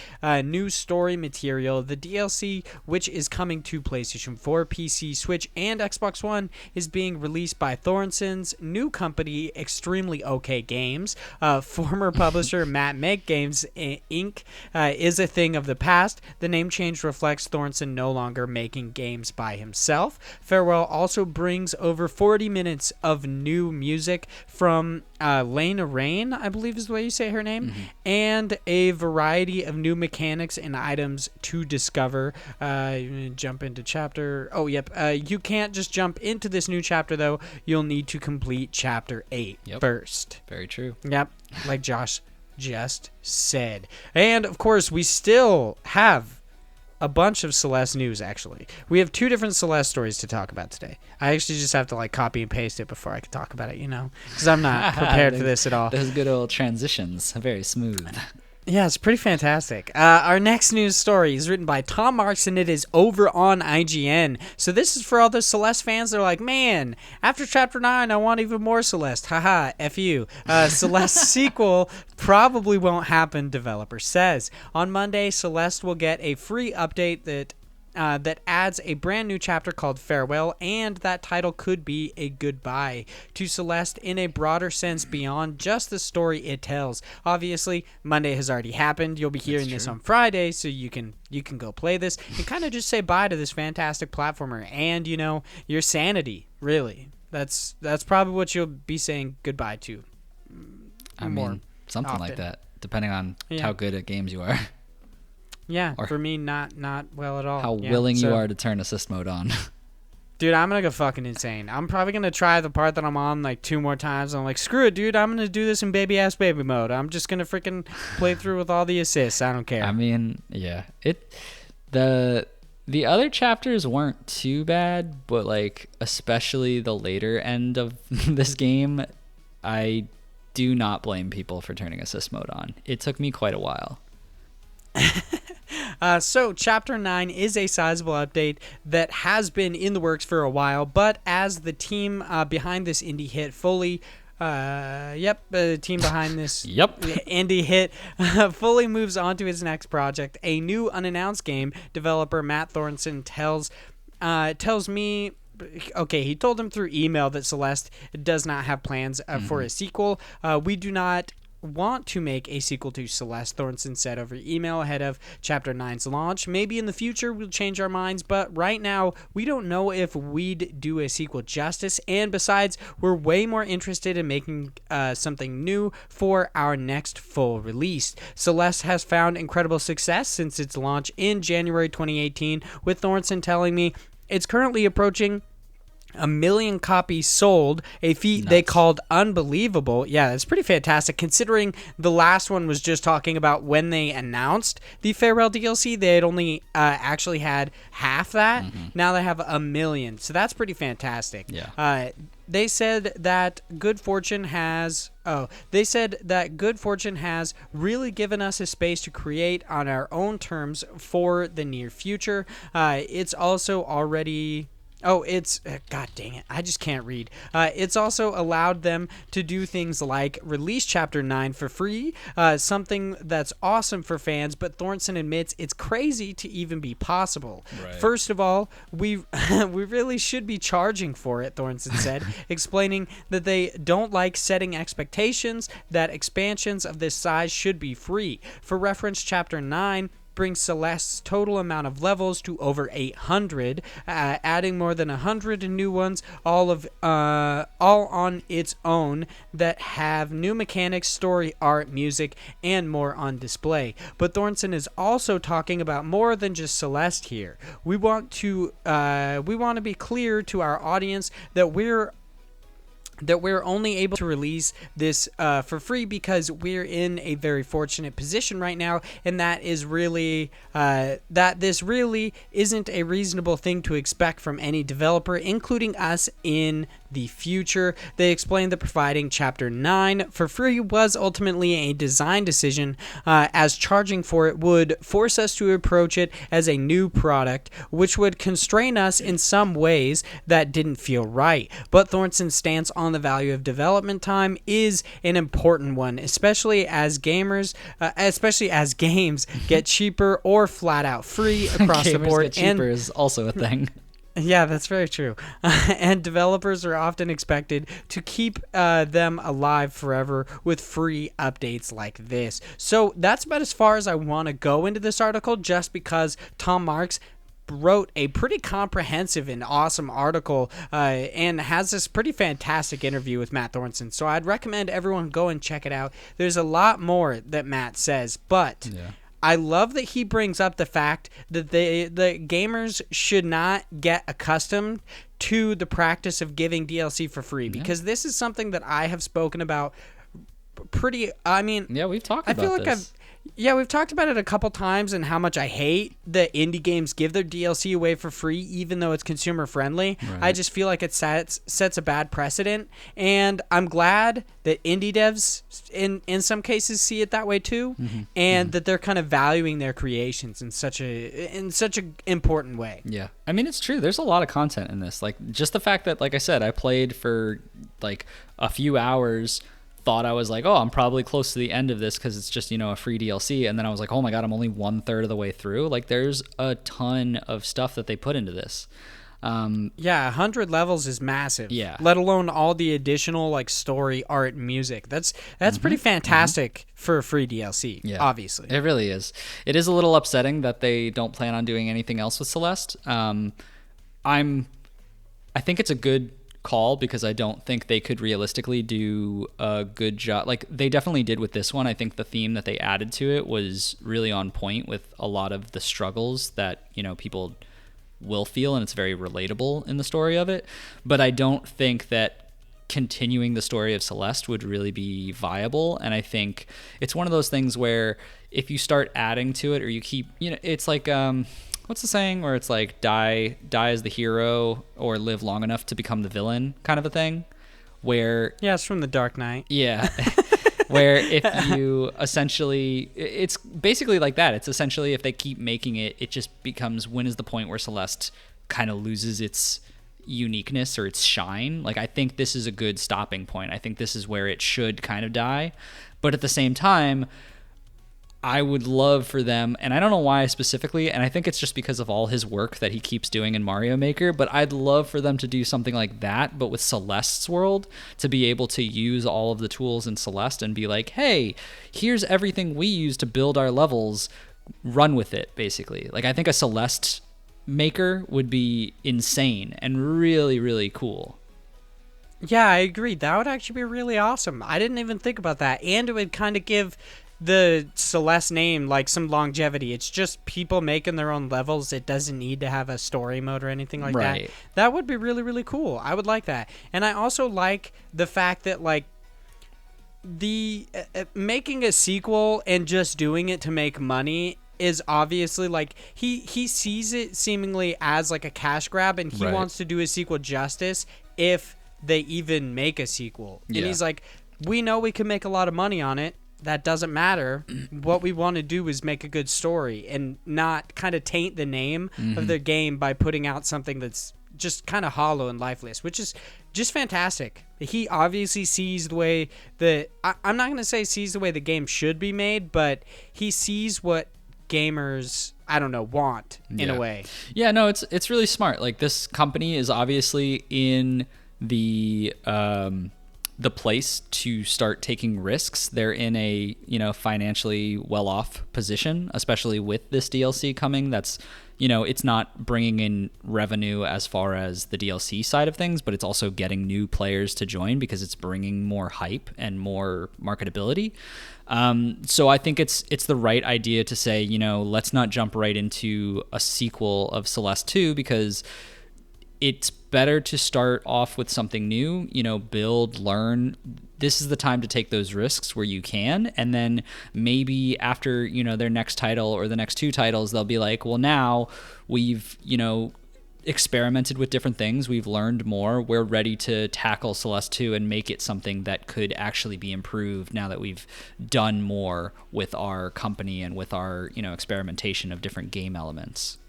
new story material. The DLC, which is coming to PlayStation 4, PC, Switch, and Xbox One, is being released by Thornson's new company, Extremely OK Games. Former publisher Matt Make Games Inc. Is a thing of the past. The name change reflects Thornton no longer making games by himself. Farewell also brings over 40 minutes of new music from Lena Rain, I believe is the way you say her name, and a variety of new mechanics and items to discover. Jump into chapter. Oh, yep. You can't just jump into this new chapter, though. You'll need to complete chapter 8 first. Very true. Yep. Like Josh just said. And, of course, we still have a bunch of Celeste news, actually. We have 2 different Celeste stories to talk about today. I actually just have to, like, copy and paste it before I can talk about it, you know? Because I'm not prepared for this at all. Those good old transitions. Very smooth. Yeah, it's pretty fantastic. Our next news story is written by Tom Marks, and it is over on IGN. So this is for all the Celeste fans that are like, man, after Chapter 9, I want even more Celeste. Haha, F you. Celeste's sequel probably won't happen, developer says. On Monday, Celeste will get a free update that adds a brand new chapter called Farewell, and that title could be a goodbye to Celeste in a broader sense beyond just the story it tells. Obviously, Monday has already happened. You'll be hearing this on Friday, so you can go play this and kind of just say bye to this fantastic platformer and, you know, your sanity, really. That's probably what you'll be saying goodbye to. I mean, something often. like that, depending on how good at games you are. Yeah, for me, not well at all. How willing you are to turn assist mode on. Dude, I'm going to go fucking insane. I'm probably going to try the part that I'm on like 2 more times. I'm like, screw it, dude. I'm going to do this in baby-ass baby mode. I'm just going to freaking play through with all the assists. I don't care. I mean, yeah. The other chapters weren't too bad, but like especially the later end of this game, I do not blame people for turning assist mode on. It took me quite a while. So Chapter 9 is a sizable update that has been in the works for a while, but as the team behind this indie hit the team behind this indie hit fully moves on to his next project, a new unannounced game, developer Matt Thornton tells me. Okay, he told him through email that Celeste does not have plans for a sequel. We do not want to make a sequel to Celeste, Thornton said over email ahead of Chapter 9's launch. Maybe in the future we'll change our minds, but right now we don't know if we'd do a sequel justice, and besides, we're way more interested in making something new for our next full release. Celeste has found incredible success since its launch in January 2018, with Thornton telling me it's currently approaching 1 million copies sold, a feat they called unbelievable. Yeah, that's pretty fantastic considering the last one was just talking about when they announced the Farewell DLC. They had only actually had half that. Now they have 1 million, so that's pretty fantastic. Yeah. they said that good fortune has really given us a space to create on our own terms for the near future. It's also already God dang it, I just can't read. It's also allowed them to do things like release Chapter 9 for free, something that's awesome for fans, but Thornton admits it's crazy to even be possible. Right. First of all, we really should be charging for it, Thornton said, explaining that they don't like setting expectations, that expansions of this size should be free. For reference, Chapter 9 brings Celeste's total amount of levels to over 800, adding more than 100 new ones, all on its own, that have new mechanics, story, art, music, and more on display. But Thornton is also talking about more than just Celeste here. We want to be clear to our audience that we're only able to release this for free because we're in a very fortunate position right now, and that is really that this really isn't a reasonable thing to expect from any developer, including us in the future. They explained that providing Chapter 9 for free was ultimately a design decision, as charging for it would force us to approach it as a new product, which would constrain us in some ways that didn't feel right. But Thornton's stance on the value of development time is an important one, especially as games get cheaper or flat out free across the board. Get cheaper is also a thing. Yeah, that's very true. And developers are often expected to keep them alive forever with free updates like this. So that's about as far as I want to go into this article, just because Tom Marks wrote a pretty comprehensive and awesome article and has this pretty fantastic interview with Matt Thornton. So I'd recommend everyone go and check it out. There's a lot more that Matt says, but I love that he brings up the fact that the gamers should not get accustomed to the practice of giving DLC for free, because this is something that I have spoken about we've talked about this. We've talked about it a couple times and how much I hate that indie games give their DLC away for free, even though it's consumer friendly. Right. I just feel like it sets a bad precedent, and I'm glad that indie devs in some cases see it that way too, and that they're kind of valuing their creations in such a important way. Yeah, I mean, it's true. There's a lot of content in this. Like, just the fact that, like I said, I played for like a few hours. Thought I was like, oh, I'm probably close to the end of this because it's just, a free DLC. And then I was like, oh my God, I'm only 1/3 of the way through. Like, there's a ton of stuff that they put into this. 100 levels is massive. Yeah. Let alone all the additional like story, art, and music. That's pretty fantastic for a free DLC. Yeah. Obviously. It really is. It is a little upsetting that they don't plan on doing anything else with Celeste. I think it's a good call because I don't think they could realistically do a good job. Like, they definitely did with this one. I think the theme that they added to it was really on point with a lot of the struggles that, people will feel, and it's very relatable in the story of it. But I don't think that continuing the story of Celeste would really be viable. And I think it's one of those things where if you start adding to it, or you keep, it's like, what's the saying where it's like die as the hero or live long enough to become the villain kind of a thing, where it's from The Dark Knight. Yeah. Where if you essentially, it's basically like that. It's essentially, if they keep making it, it just becomes, when is the point where Celeste kind of loses its uniqueness or its shine? Like, I think this is a good stopping point. I think this is where it should kind of die. But at the same time, I would love for them, and I don't know why specifically, and I think it's just because of all his work that he keeps doing in Mario Maker, but I'd love for them to do something like that, but with Celeste's world, to be able to use all of the tools in Celeste and be like, hey, here's everything we use to build our levels, run with it, basically. Like, I think a Celeste Maker would be insane and really, really cool. Yeah, I agree. That would actually be really awesome. I didn't even think about that, and it would kind of give the Celeste name like some longevity. It's just people making their own levels. It doesn't need to have a story mode or anything like that. That would be really, really cool. I would like that. And I also like the fact that like the making a sequel and just doing it to make money is obviously like he sees it seemingly as like a cash grab, and he wants to do his sequel justice if they even make a sequel. Yeah. And he's like, we know we can make a lot of money on it. That doesn't matter. What we want to do is make a good story and not kind of taint the name of their game by putting out something that's just kind of hollow and lifeless, which is just fantastic. He obviously sees the way that I'm not going to say sees the way the game should be made, but he sees what gamers, I don't know, want in a way. Yeah, no, it's really smart. Like, this company is obviously in the place to start taking risks. They're in a, financially well-off position, especially with this DLC coming. That's, it's not bringing in revenue as far as the DLC side of things, but it's also getting new players to join because it's bringing more hype and more marketability. So I think it's the right idea to say, let's not jump right into a sequel of Celeste 2, because it's better to start off with something new, build, learn. This is the time to take those risks where you can. And then maybe after, their next title or the next two titles, they'll be like, well, now we've, experimented with different things. We've learned more. We're ready to tackle Celeste 2 and make it something that could actually be improved now that we've done more with our company and with our, experimentation of different game elements.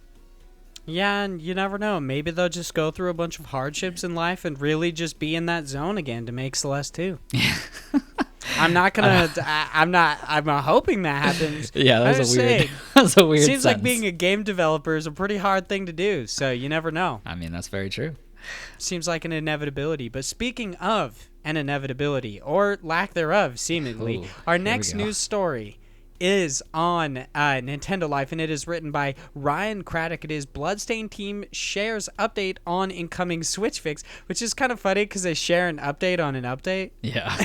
Yeah, and you never know. Maybe they'll just go through a bunch of hardships in life and really just be in that zone again to make Celeste 2. I'm not gonna. I'm hoping that happens. Yeah, that's a weird. That's a weird. Seems sentence. like being a game developer is a pretty hard thing to do. So you never know. I mean, that's very true. Seems like an inevitability. But speaking of an inevitability, or lack thereof, seemingly, our next news story is on Nintendo Life, and it is written by Ryan Craddock. It is Bloodstained team shares update on incoming Switch fix, which is kind of funny because they share an update on an update. Yeah.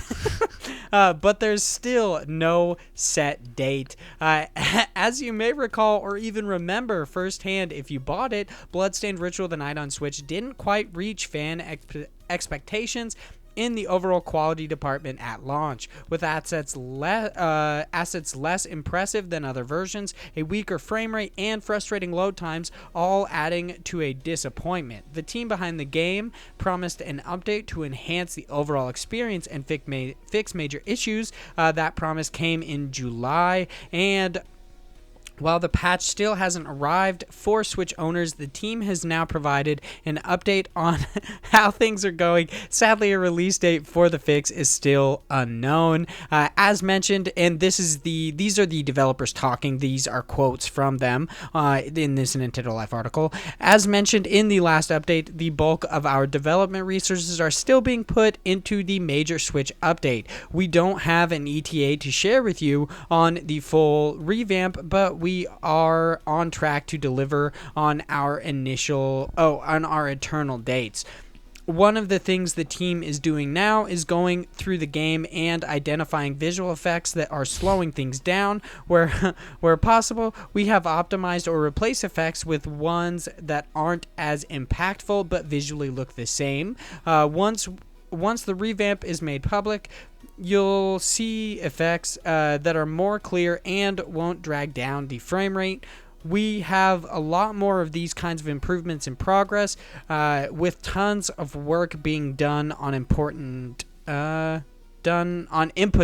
But there's still no set date. As you may recall or even remember firsthand if you bought it, Bloodstained Ritual of the Night on Switch didn't quite reach fan expectations in the overall quality department at launch, with assets less impressive than other versions, a weaker frame rate, and frustrating load times, all adding to a disappointment. The team behind the game promised an update to enhance the overall experience and fix major issues. That promise came in July, and while the patch still hasn't arrived for Switch owners, the team has now provided an update on how things are going. Sadly, a release date for the fix is still unknown. As mentioned, and these are the developers talking. These are quotes from them in this Nintendo Life article. As mentioned in the last update, the bulk of our development resources are still being put into the major Switch update. We don't have an ETA to share with you on the full revamp, but we are on track to deliver on our eternal dates. One of the things the team is doing now is going through the game and identifying visual effects that are slowing things down. Where possible, we have optimized or replaced effects with ones that aren't as impactful but visually look the same. Once the revamp is made public, you'll see effects that are more clear and won't drag down the frame rate. We have a lot more of these kinds of improvements in progress, with tons of work being done on input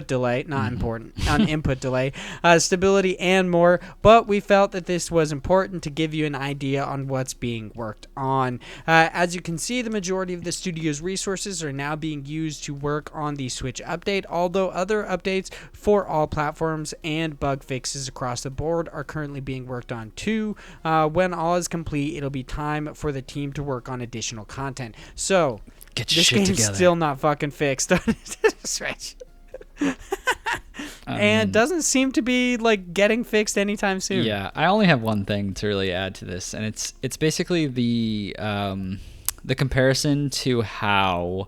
delay, not important, on input delay, stability, and more. But we felt that this was important to give you an idea on what's being worked on. As you can see, the majority of the studio's resources are now being used to work on the Switch update, although other updates for all platforms and bug fixes across the board are currently being worked on too. When all is complete, it'll be time for the team to work on additional content. So, get your this shit game's together. still not fucking fixed on Switch. And doesn't seem to be like getting fixed anytime soon. Yeah, I only have one thing to really add to this, and it's basically the comparison to how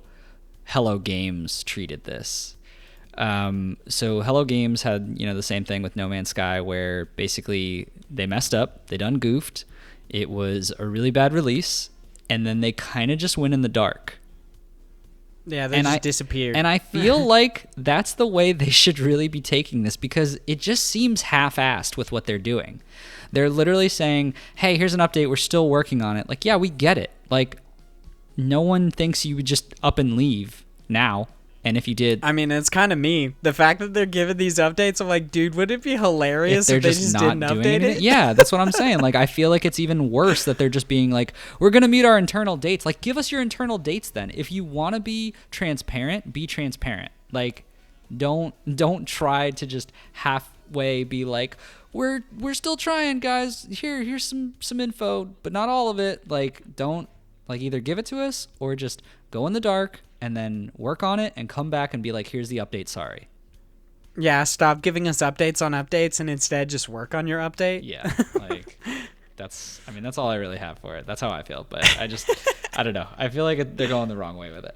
Hello Games treated this. So Hello Games had the same thing with No Man's Sky, where basically they messed up, they done goofed. It was a really bad release, and then they kind of just went in the dark. Yeah, they just disappeared. And I feel like that's the way they should really be taking this, because it just seems half-assed with what they're doing. They're literally saying, hey, here's an update, we're still working on it. Like, yeah, we get it. Like, no one thinks you would just up and leave now. And if you did, I mean, it's kind of me. The fact that they're giving these updates, I'm like, dude, would it be hilarious if they just didn't update it? Yeah, that's what I'm saying. Like, I feel like it's even worse that they're just being like, we're going to meet our internal dates. Like, give us your internal dates then. If you want to be transparent, be transparent. Like, don't try to just halfway be like, we're still trying, guys. Here's some info, but not all of it. Like, don't, like, either give it to us or just go in the dark and then work on it and come back and be like, here's the update, sorry. Yeah, stop giving us updates on updates and instead just work on your update. Yeah, like, that's all I really have for it. That's how I feel. But I don't know. I feel like they're going the wrong way with it.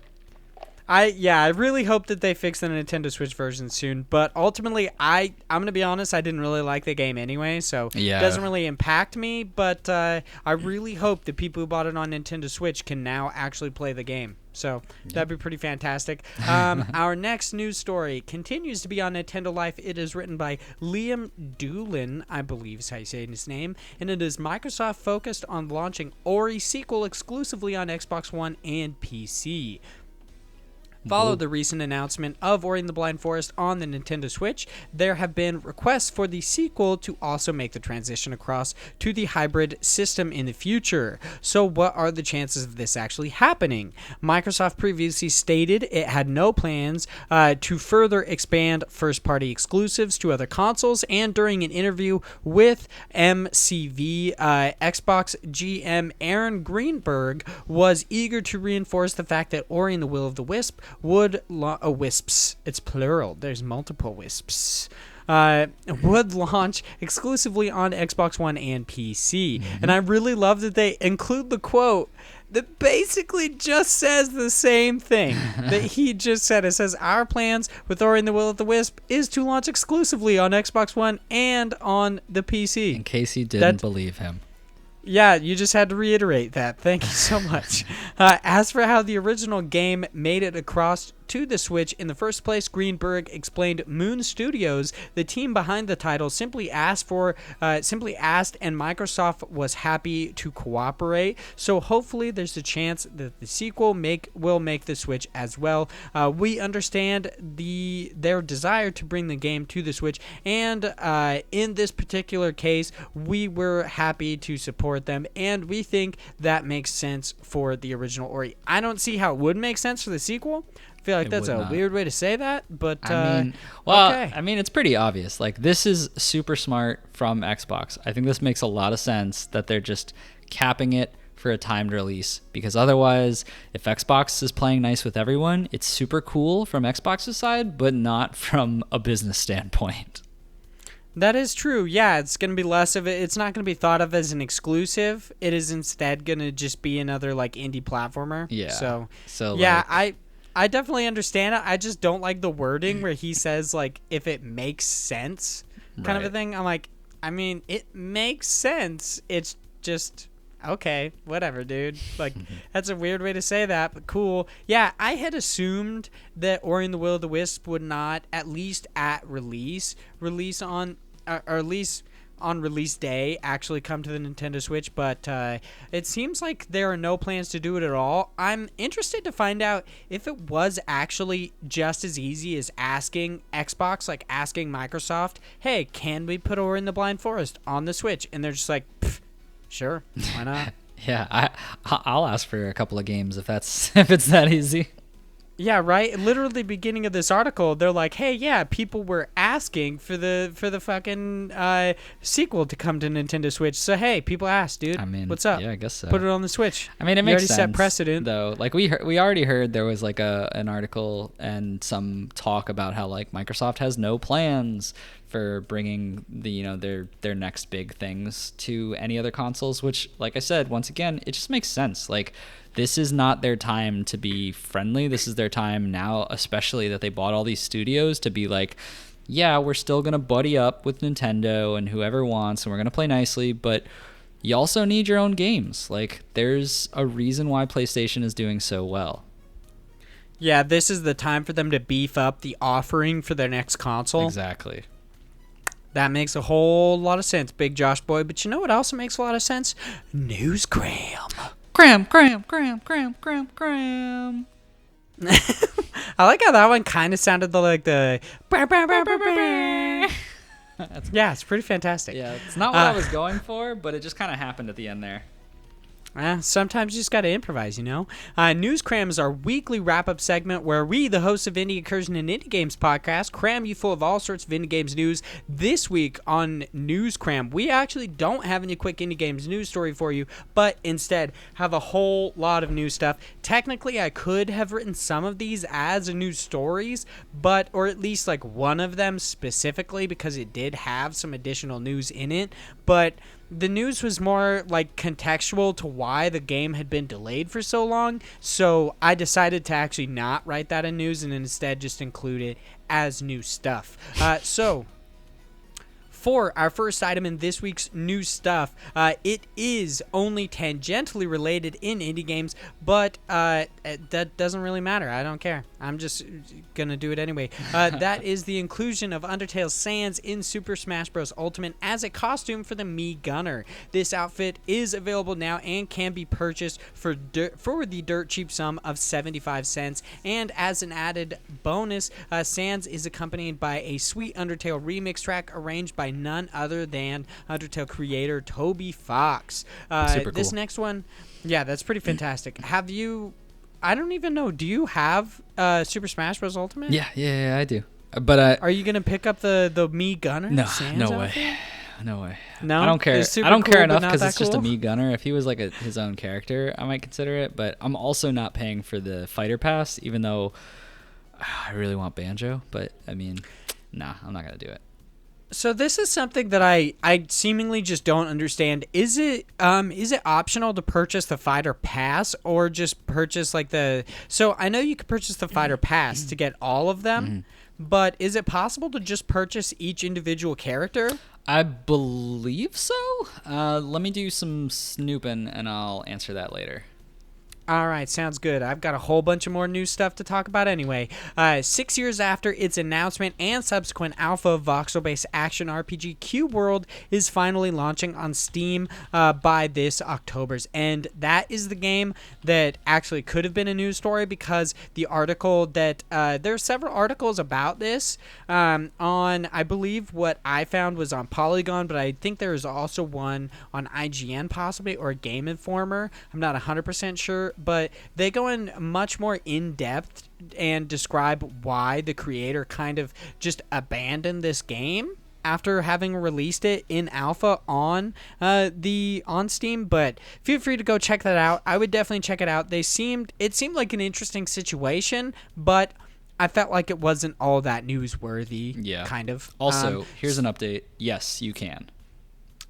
I really hope that they fix the Nintendo Switch version soon, but ultimately I'm going to be honest, I didn't really like the game anyway, so it doesn't really impact me, but I really hope that people who bought it on Nintendo Switch can now actually play the game. So that'd be pretty fantastic. Our next news story continues to be on Nintendo Life. It is written by Liam Doolin, I believe is how you say his name, and it is Microsoft focused on launching Ori sequel exclusively on Xbox One and PC. Followed the recent announcement of Ori and the Blind Forest on the Nintendo Switch, there have been requests for the sequel to also make the transition across to the hybrid system in the future. So what are the chances of this actually happening? Microsoft previously stated it had no plans to further expand first-party exclusives to other consoles, and during an interview with MCV, Xbox GM Aaron Greenberg was eager to reinforce the fact that Ori and the Will of the Wisp would wisps, it's plural, there's multiple wisps, would launch exclusively on Xbox One and PC. And I really love that they include the quote that basically just says the same thing that he just said. It says, our plans with Ori and the Will of the Wisp is to launch exclusively on Xbox One and on the PC. In case you didn't believe him. Yeah, you just had to reiterate that. Thank you so much. As for how the original game made it across to the Switch in the first place, Greenberg explained Moon Studios, the team behind the title, simply asked and Microsoft was happy to cooperate. So hopefully there's a chance that the sequel will make the Switch as well. We understand their desire to bring the game to the Switch, and in this particular case, we were happy to support them, and we think that makes sense for the original Ori. I don't see how it would make sense for the sequel. I feel like that's a weird way to say that, but okay. I mean, it's pretty obvious. Like, this is super smart from Xbox. I think this makes a lot of sense that they're just capping it for a timed release, because otherwise, if Xbox is playing nice with everyone, it's super cool from Xbox's side, but not from a business standpoint. That is true. Yeah, it's going to be less of it. It's not going to be thought of as an exclusive. It is instead going to just be another like indie platformer. Yeah. So yeah, I definitely understand it. I just don't like the wording where he says, like, if it makes sense kind of a thing. I'm like, I mean, it makes sense. It's just, okay, whatever, dude. Like, that's a weird way to say that, but cool. Yeah, I had assumed that Ori and the Will of the Wisp would not, at least at release on, or at least on release day, actually come to the Nintendo Switch, but it seems like there are no plans to do it at all. I'm interested to find out if it was actually just as easy as asking Xbox, like asking Microsoft, hey, can we put Ori and the Blind Forest on the Switch? And they're just like, sure, why not? Yeah, I'll ask for a couple of games if it's that easy. Yeah, right. Literally, beginning of this article, they're like, "Hey, yeah, people were asking for the fucking sequel to come to Nintendo Switch. So hey, people asked, dude. I mean, what's up? Yeah, I guess so. Put it on the Switch. I mean, it makes sense. You already set precedent, though. Like we already heard there was like an article and some talk about how like Microsoft has no plans for bringing their next big things to any other consoles. Which, like I said, once again, it just makes sense. Like, this is not their time to be friendly. This is their time now, especially that they bought all these studios, to be like, yeah, we're still going to buddy up with Nintendo and whoever wants, and we're going to play nicely, but you also need your own games. Like, there's a reason why PlayStation is doing so well. Yeah, this is the time for them to beef up the offering for their next console. Exactly. That makes a whole lot of sense, Big Josh Boy. But you know what also makes a lot of sense? Newsgram. Cram, cram, cram, cram, cram, cram. I like how that one kind of sounded like the. Yeah, it's pretty fantastic. Yeah, it's not what I was going for, but it just kind of happened at the end there. Sometimes you just got to improvise, you know? News Cram is our weekly wrap-up segment where we, the hosts of Indie Incursion and Indie Games podcast, cram you full of all sorts of indie games news. This week on News Cram, we actually don't have any quick indie games news story for you, but instead have a whole lot of new stuff. Technically, I could have written some of these as news stories, or at least like one of them specifically because it did have some additional news in it, but the news was more like contextual to why the game had been delayed for so long, so I decided to actually not write that in news and instead just include it as new stuff. So for our first item in this week's new stuff, it is only tangentially related in indie games, but that doesn't really matter. I don't care. I'm just gonna do it anyway. That is the inclusion of Undertale's Sans in Super Smash Bros. Ultimate as a costume for the Mii Gunner. This outfit is available now and can be purchased for the dirt cheap sum of 75 cents. And as an added bonus, Sans is accompanied by a sweet Undertale remix track arranged by none other than Undertale creator Toby Fox. Super cool. This next one, yeah, that's pretty fantastic. Have you? I don't even know. Do you have Super Smash Bros. Ultimate? Yeah, I do. But are you gonna pick up the Mii Gunner? no Sans way, outfit? no way. No, I don't care. It's super I don't care cool, but enough not because that it's just a cool? Mii Gunner. If he was like his own character, I might consider it. But I'm also not paying for the fighter pass, even though I really want Banjo. But I mean, nah, I'm not gonna do it. So this is something that I seemingly just don't understand. Is it optional to purchase the fighter pass or just purchase like the? So I know you could purchase the fighter pass to get all of them, but is it possible to just purchase each individual character? I believe so. Let me do some snooping and I'll answer that later. All right, sounds good. I've got a whole bunch of more new stuff to talk about anyway. 6 years after its announcement and subsequent alpha, voxel-based action RPG Cube World is finally launching on Steam by this October's end. That is the game that actually could have been a news story because the article that there are several articles about this on, I believe what I found was on Polygon, but I think there is also one on IGN possibly or Game Informer. I'm not 100% sure. But they go in much more in-depth and describe why the creator kind of just abandoned this game after having released it in alpha on Steam. But feel free to go check that out. I would definitely check it out. It seemed like an interesting situation, but I felt like it wasn't all that newsworthy. Yeah. Kind of. Also, here's an update. Yes, you can.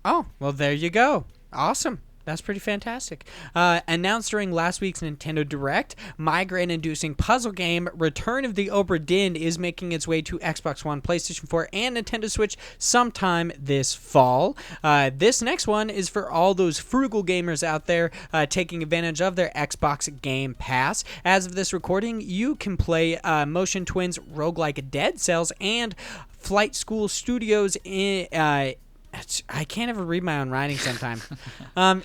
Oh, well, there you go. Awesome. That's pretty fantastic. Announced during last week's Nintendo Direct, migraine-inducing puzzle game Return of the Obra Dinn is making its way to Xbox One, PlayStation 4, and Nintendo Switch sometime this fall. This next one is for all those frugal gamers out there taking advantage of their Xbox Game Pass. As of this recording, you can play Motion Twins' roguelike Dead Cells and Flight School Studios in... I can't ever read my own writing sometimes.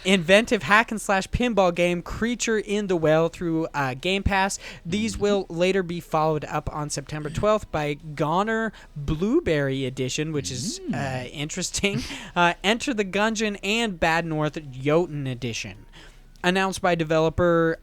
Inventive hack-and-slash pinball game Creature in the Well through Game Pass. These will later be followed up on September 12th by Goner Blueberry Edition, which is interesting. Enter the Gungeon and Bad North Jotun Edition. Announced by developer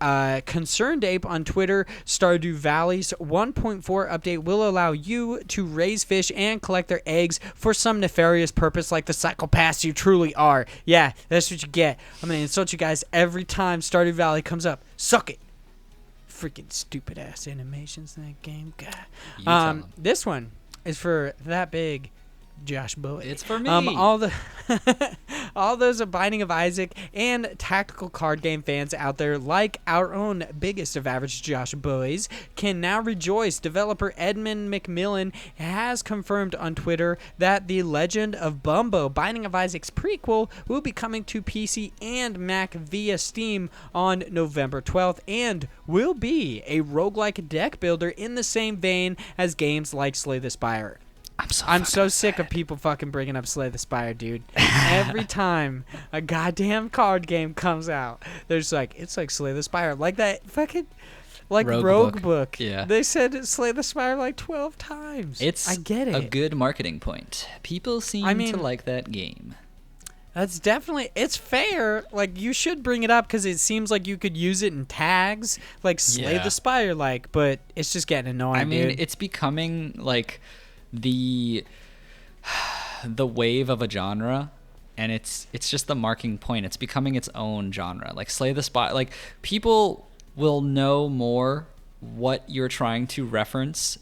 Concerned Ape on Twitter, Stardew Valley's 1.4 update will allow you to raise fish and collect their eggs for some nefarious purpose like the psychopaths you truly are. Yeah, that's what you get. I'm going to insult you guys every time Stardew Valley comes up. Suck it. Freaking stupid-ass animations in that game. God. This one is for that big Josh Bowie. It's for me. All those of Binding of Isaac and tactical card game fans out there, like our own biggest of average Josh Bowies, can now rejoice. Developer Edmund McMillan has confirmed on Twitter that The Legend of Bumbo, Binding of Isaac's prequel, will be coming to PC and Mac via Steam on November 12th and will be a roguelike deck builder in the same vein as games like Slay the Spire. I'm so sick of people fucking bringing up Slay the Spire, dude. Every time a goddamn card game comes out, there's like, it's like Slay the Spire. Like that fucking, like Rogue Book. Yeah. They said Slay the Spire like 12 times. I get it. A good marketing point. People seem to like that game. That's definitely, it's fair. Like, you should bring it up because it seems like you could use it in tags, like Slay the Spire, like, but it's just getting annoying, I mean, dude. it's becoming like the wave of a genre, and it's just the marking point. It's becoming its own genre. Like Slay the Spire, like people will know more what you're trying to reference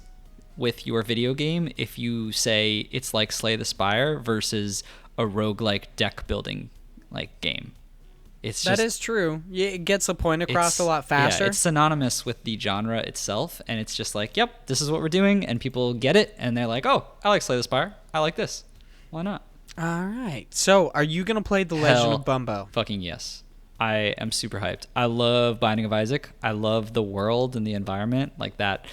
with your video game if you say it's like Slay the Spire versus a roguelike deck building like game. That is true. Yeah, it gets the point across a lot faster. Yeah, it's synonymous with the genre itself, and it's just like, yep, this is what we're doing, and people get it, and they're like, oh, I like Slay the Spire. I like this. Why not? All right. So, are you going to play The Legend of Bumbo? Fucking yes. I am super hyped. I love Binding of Isaac. I love the world and the environment, like that.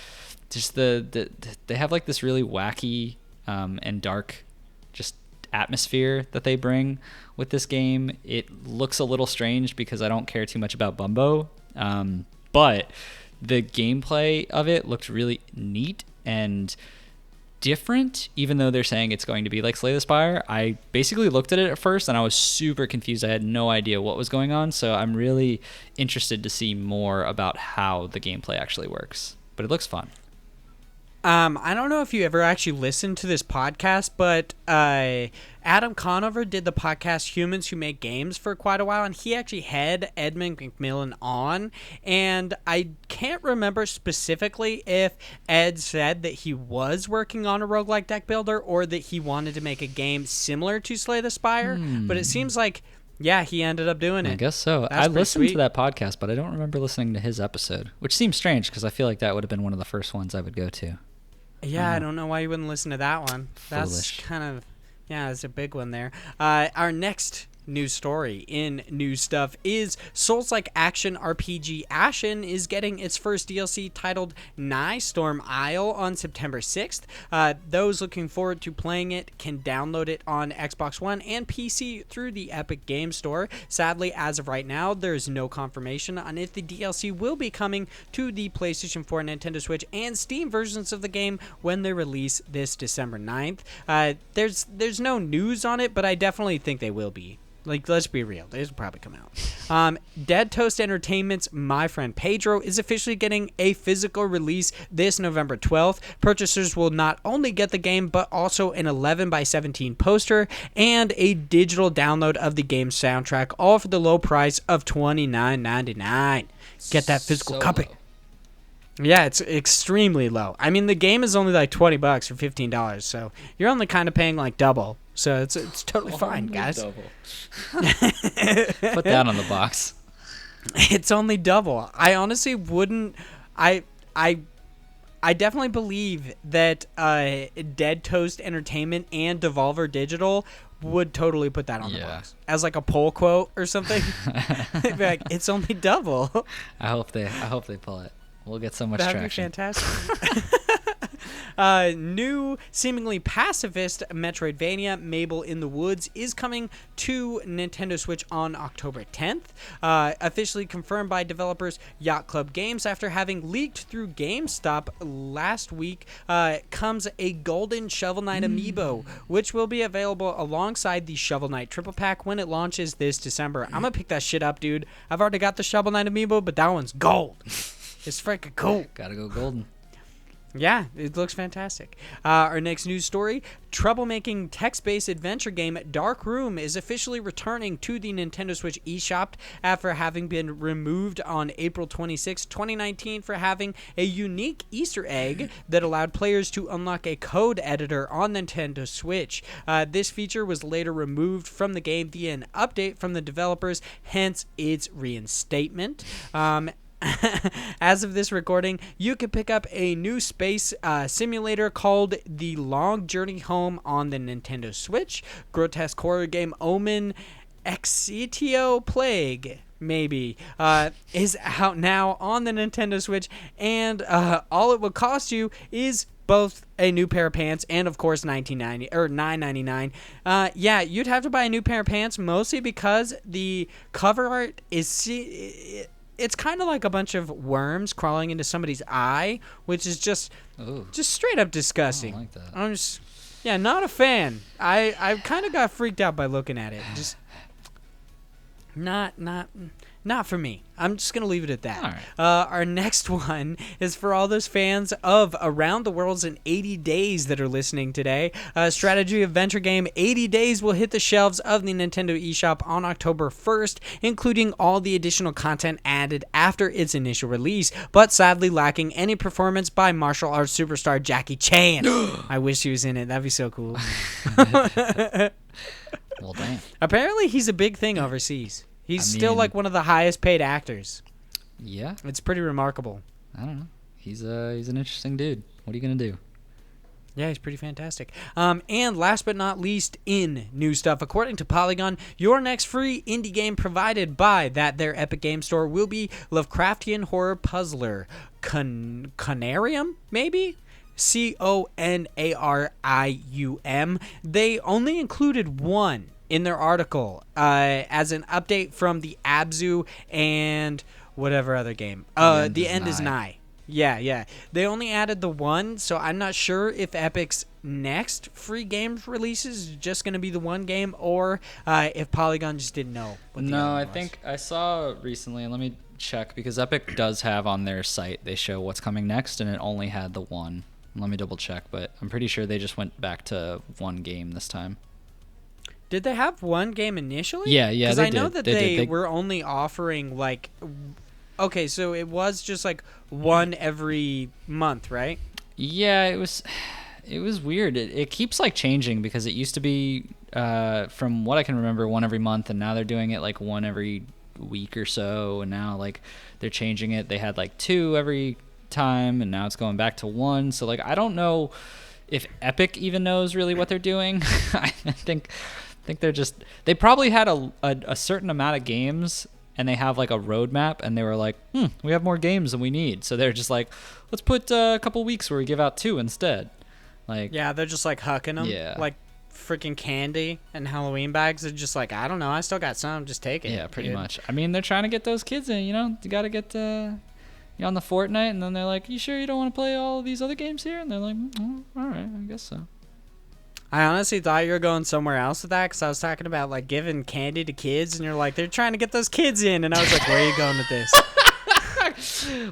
Just they have like this really wacky and dark just atmosphere that they bring with this game. It looks a little strange because I don't care too much about Bumbo, but the gameplay of it looked really neat and different, even though they're saying it's going to be like Slay the Spire. I basically looked at it at first and I was super confused. I had no idea what was going on, so I'm really interested to see more about how the gameplay actually works, but it looks fun. I don't know if you ever actually listened to this podcast, but Adam Conover did the podcast Humans Who Make Games for quite a while, and he actually had Edmund McMillan on, and I can't remember specifically if Ed said that he was working on a roguelike deck builder or that he wanted to make a game similar to Slay the Spire, but it seems like, yeah, he ended up doing it. I guess so. I listened to that podcast, but I don't remember listening to his episode, which seems strange because I feel like that would have been one of the first ones I would go to. Yeah, I don't know why you wouldn't listen to that one. That's Foolish. kind of, yeah, it's a big one there. Our next news story in news stuff is Souls-like action RPG Ashen is getting its first DLC titled Nigh Storm Isle on September 6th. Those looking forward to playing it can download it on Xbox One and PC through the Epic Game Store. Sadly, as of right now, there's no confirmation on if the DLC will be coming to the PlayStation 4, Nintendo Switch, and Steam versions of the game when they release this December 9th. There's no news on it, but I definitely think they will be. Like, let's be real. These will probably come out. Dead Toast Entertainment's My Friend Pedro is officially getting a physical release this November 12th. Purchasers will not only get the game, but also an 11x17 poster and a digital download of the game's soundtrack, all for the low price of $29.99. Get that physical copy. Yeah, it's extremely low. I mean, the game is only like $20 or $15, so you're only kind of paying like double. So it's totally fine, guys. Put that on the box. It's only double. I honestly wouldn't. I definitely believe that Dead Toast Entertainment and Devolver Digital would totally put that on the box as like a poll quote or something. They'd be like, it's only double. I hope they pull it. We'll get so much traction. That'd be fantastic. New, seemingly pacifist Metroidvania, Mabel in the Woods, is coming to Nintendo Switch on October 10th. Officially confirmed by developers Yacht Club Games after having leaked through GameStop last week, comes a Golden Shovel Knight amiibo, which will be available alongside the Shovel Knight Triple Pack when it launches this December. I'm gonna pick that shit up, dude. I've already got the Shovel Knight amiibo, but that one's gold. It's freaking cool. Gotta go golden. Yeah, it looks fantastic. Our next news story, troublemaking text-based adventure game Dark Room is officially returning to the Nintendo Switch eShop after having been removed on April 26, 2019 for having a unique Easter egg that allowed players to unlock a code editor on Nintendo Switch. This feature was later removed from the game via an update from the developers, hence its reinstatement. As of this recording, you can pick up a new space simulator called The Long Journey Home on the Nintendo Switch. Grotesque horror game Omen Exitio Plague maybe, is out now on the Nintendo Switch, and all it will cost you is both a new pair of pants and, of course, $19.90 or $9.99. Yeah, you'd have to buy a new pair of pants mostly because the cover art is it's kind of like a bunch of worms crawling into somebody's eye, which is just straight up disgusting. I don't like that. I'm just not a fan. I kind of got freaked out by looking at it. Just not for me. I'm just going to leave it at that. All right. Our next one is for all those fans of Around the Worlds in 80 Days that are listening today. A strategy adventure game 80 Days will hit the shelves of the Nintendo eShop on October 1st, including all the additional content added after its initial release, but sadly lacking any performance by martial arts superstar Jackie Chan. I wish he was in it. That'd be so cool. Well, damn. Apparently, he's a big thing overseas. He's still like one of the highest paid actors. Yeah. It's pretty remarkable. I don't know. He's an interesting dude. What are you going to do? Yeah, he's pretty fantastic. And last but not least, in new stuff, according to Polygon, your next free indie game provided by their Epic Game Store will be Lovecraftian horror puzzler Conarium, maybe? Conarium. They only included one in their article as an update from the Abzu and whatever other game. The End is Nigh. Yeah. They only added the one, so I'm not sure if Epic's next free games release is just going to be the one game, or if Polygon just didn't know what the other one was. I think I saw recently, and let me check, because Epic does have on their site, they show what's coming next, and it only had the one. Let me double check, but I'm pretty sure they just went back to one game this time. Did they have one game initially? Yeah, because they I know did. that They were only offering like, okay, so it was just like one every month, right? Yeah, it was weird. It keeps like changing, because it used to be, from what I can remember, one every month, and now they're doing it like one every week or so, and now like they're changing it. They had like two every time, and now it's going back to one. So like I don't know if Epic even knows really what they're doing. I think they probably had a certain amount of games, and they have like a roadmap, and they were like, we have more games than we need, so they're just like, let's put a couple weeks where we give out 2 instead. Like, yeah, they're just like hucking them, like freaking candy and Halloween bags. They're just like, I don't know, I still got some, just take it. Yeah, pretty much. I mean, they're trying to get those kids in, you got to get on the Fortnite, and then they're like, you sure you don't want to play all these other games here? And they're like, all right, I guess so. I honestly thought you were going somewhere else with that, because I was talking about like giving candy to kids, and you're like, they're trying to get those kids in, and I was like, where are you going with this?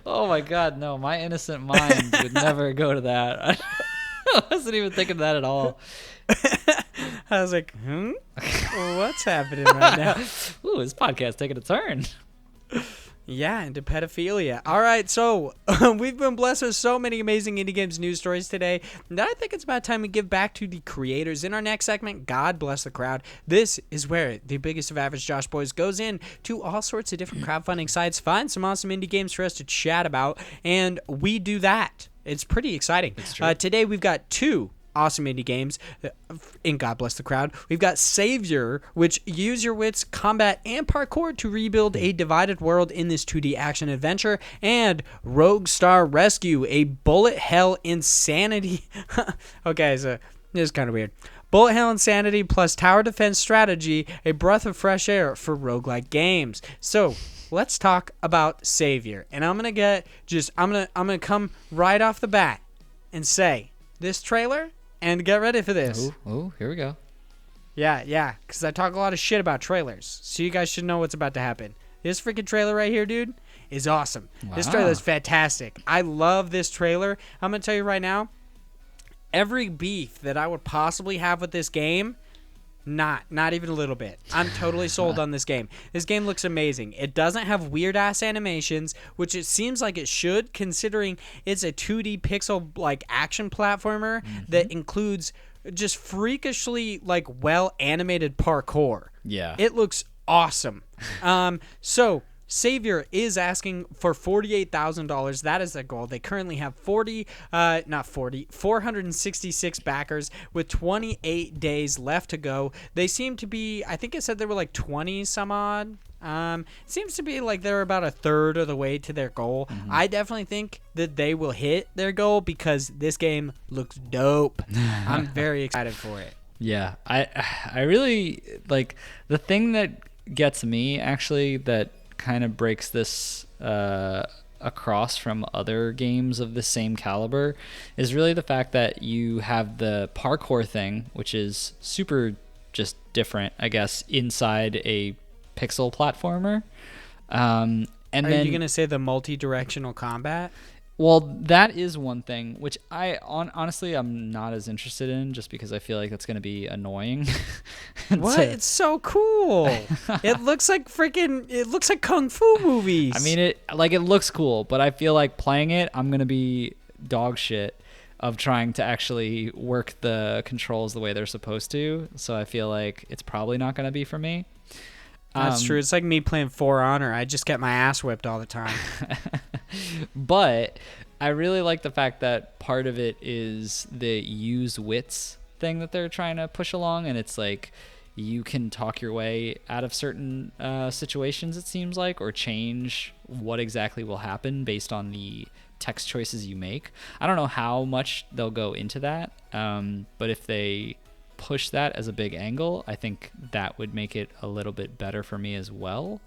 Oh my god, no, my innocent mind would never go to that. I wasn't even thinking of that at all. I was like, what's happening right now? Ooh, this podcast taking a turn. Yeah, into pedophilia. All right, so we've been blessed with so many amazing indie games news stories today that I think it's about time we give back to the creators. In our next segment, God Bless the Crowd, this is where the biggest of average Josh boys goes in to all sorts of different crowdfunding sites, find some awesome indie games for us to chat about, and we do that. It's pretty exciting. Today we've got 2 awesome indie games in God Bless the Crowd. We've got Savior, which use your wits, combat, and parkour to rebuild a divided world in this 2D action adventure, and Rogue Star Rescue, a bullet hell insanity. Okay, so this is kind of weird. Bullet hell insanity plus tower defense strategy, a breath of fresh air for roguelike games. So let's talk about Savior, and I'm gonna come right off the bat and say this trailer. And get ready for this. Oh, here we go. Yeah, because I talk a lot of shit about trailers, so you guys should know what's about to happen. This freaking trailer right here, dude, is awesome. Wow. This trailer is fantastic. I love this trailer. I'm going to tell you right now, every beef that I would possibly have with this game, not even a little bit. I'm totally sold on this game. This game looks amazing. It doesn't have weird-ass animations, which it seems like it should, considering it's a 2D pixel action platformer that includes just freakishly well-animated parkour. Yeah. It looks awesome. So Savior is asking for $48,000. That is their goal. They currently have 466 backers with 28 days left to go. They seem to be, I think it said there were 20 some odd Seems to be like they're about a third of the way to their goal. Mm-hmm. I definitely think that they will hit their goal because this game looks dope. I'm very excited for it. Yeah, I really like the thing that gets me actually that kind of breaks this across from other games of the same caliber is really the fact that you have the parkour thing, which is super just different, I guess, inside a pixel platformer. And Are then you gonna say the multi-directional combat? well, that is one thing which honestly I'm not as interested in, just because I feel like that's going to be annoying. What? It's so cool. It looks like kung fu movies. I mean, it looks cool, but I feel like playing it, I'm going to be dog shit of trying to actually work the controls the way they're supposed to. So I feel like it's probably not going to be for me. That's true. It's like me playing For Honor. I just get my ass whipped all the time. But I really like the fact that part of it is the use wits thing that they're trying to push along, and it's like you can talk your way out of certain situations, it seems like, or change what exactly will happen based on the text choices you make. I don't know how much they'll go into that, but if they push that as a big angle, I think that would make it a little bit better for me as well.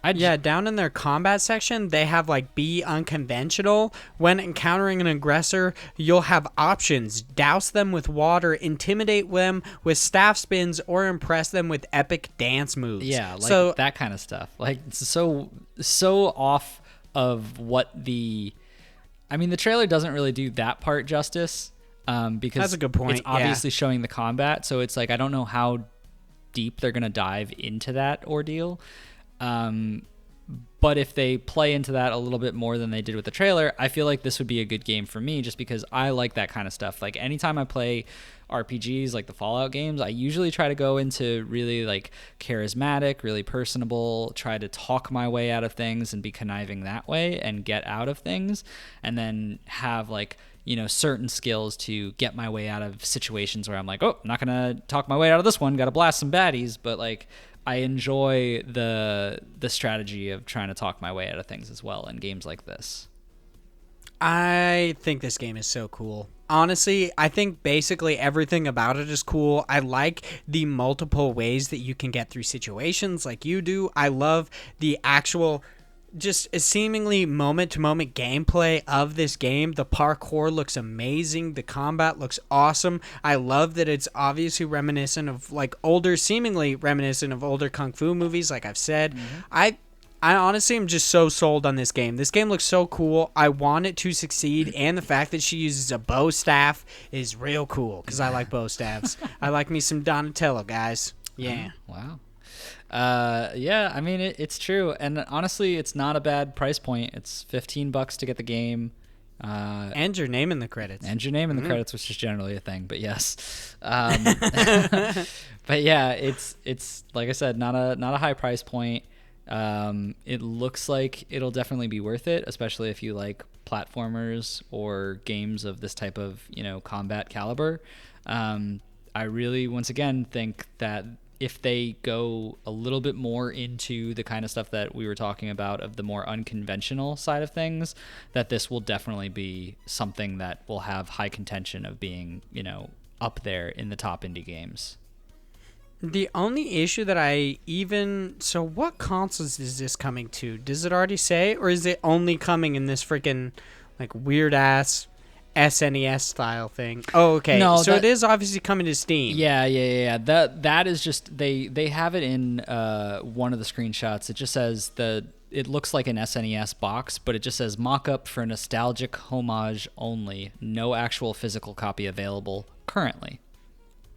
Down in their combat section, they have like be unconventional. When encountering an aggressor, you'll have options: douse them with water, intimidate them with staff spins, or impress them with epic dance moves. Yeah, like that kind of stuff. Like so off of what the trailer doesn't really do that part justice. Because that's a good point. It's obviously showing the combat, so it's like I don't know how deep they're gonna dive into that ordeal. But if they play into that a little bit more than they did with the trailer, I feel like this would be a good game for me, just because I like that kind of stuff. Like anytime I play RPGs like the Fallout games, I usually try to go into really like charismatic, really personable, try to talk my way out of things and be conniving that way and get out of things, and then have like, you know, certain skills to get my way out of situations where I'm like, oh, I'm not gonna talk my way out of this one, gotta blast some baddies. But like I enjoy the strategy of trying to talk my way out of things as well in games like this. I think this game is so cool. Honestly, I think basically everything about it is cool. I like the multiple ways that you can get through situations like you do. I love the actual just seemingly moment-to-moment gameplay of this game. The parkour looks amazing. The combat looks awesome. I love that it's obviously seemingly reminiscent of older kung fu movies, like I've said. Mm-hmm. I honestly am just so sold on this game. This game looks so cool. I want it to succeed, and the fact that she uses a bow staff is real cool, because I like bow staffs. I like me some Donatello, guys. Yeah. Wow. Yeah, I mean, it's true. And honestly, it's not a bad price point. It's $15 to get the game. And your name in the credits. Credits, which is generally a thing, but yes. But yeah, it's like I said, not a high price point. It looks like it'll definitely be worth it, especially if you like platformers or games of this type of, you know, combat caliber. I really, once again, think that if they go a little bit more into the kind of stuff that we were talking about of the more unconventional side of things, that this will definitely be something that will have high contention of being, you know, up there in the top indie games. The only issue that so what consoles is this coming to? Does it already say, or is it only coming in this freaking like weird ass SNES style thing? Oh, okay. No, so it is obviously coming to Steam. Yeah. That is just they have it in one of the screenshots. It just says it looks like an SNES box, but it just says mock-up for nostalgic homage only. No actual physical copy available currently.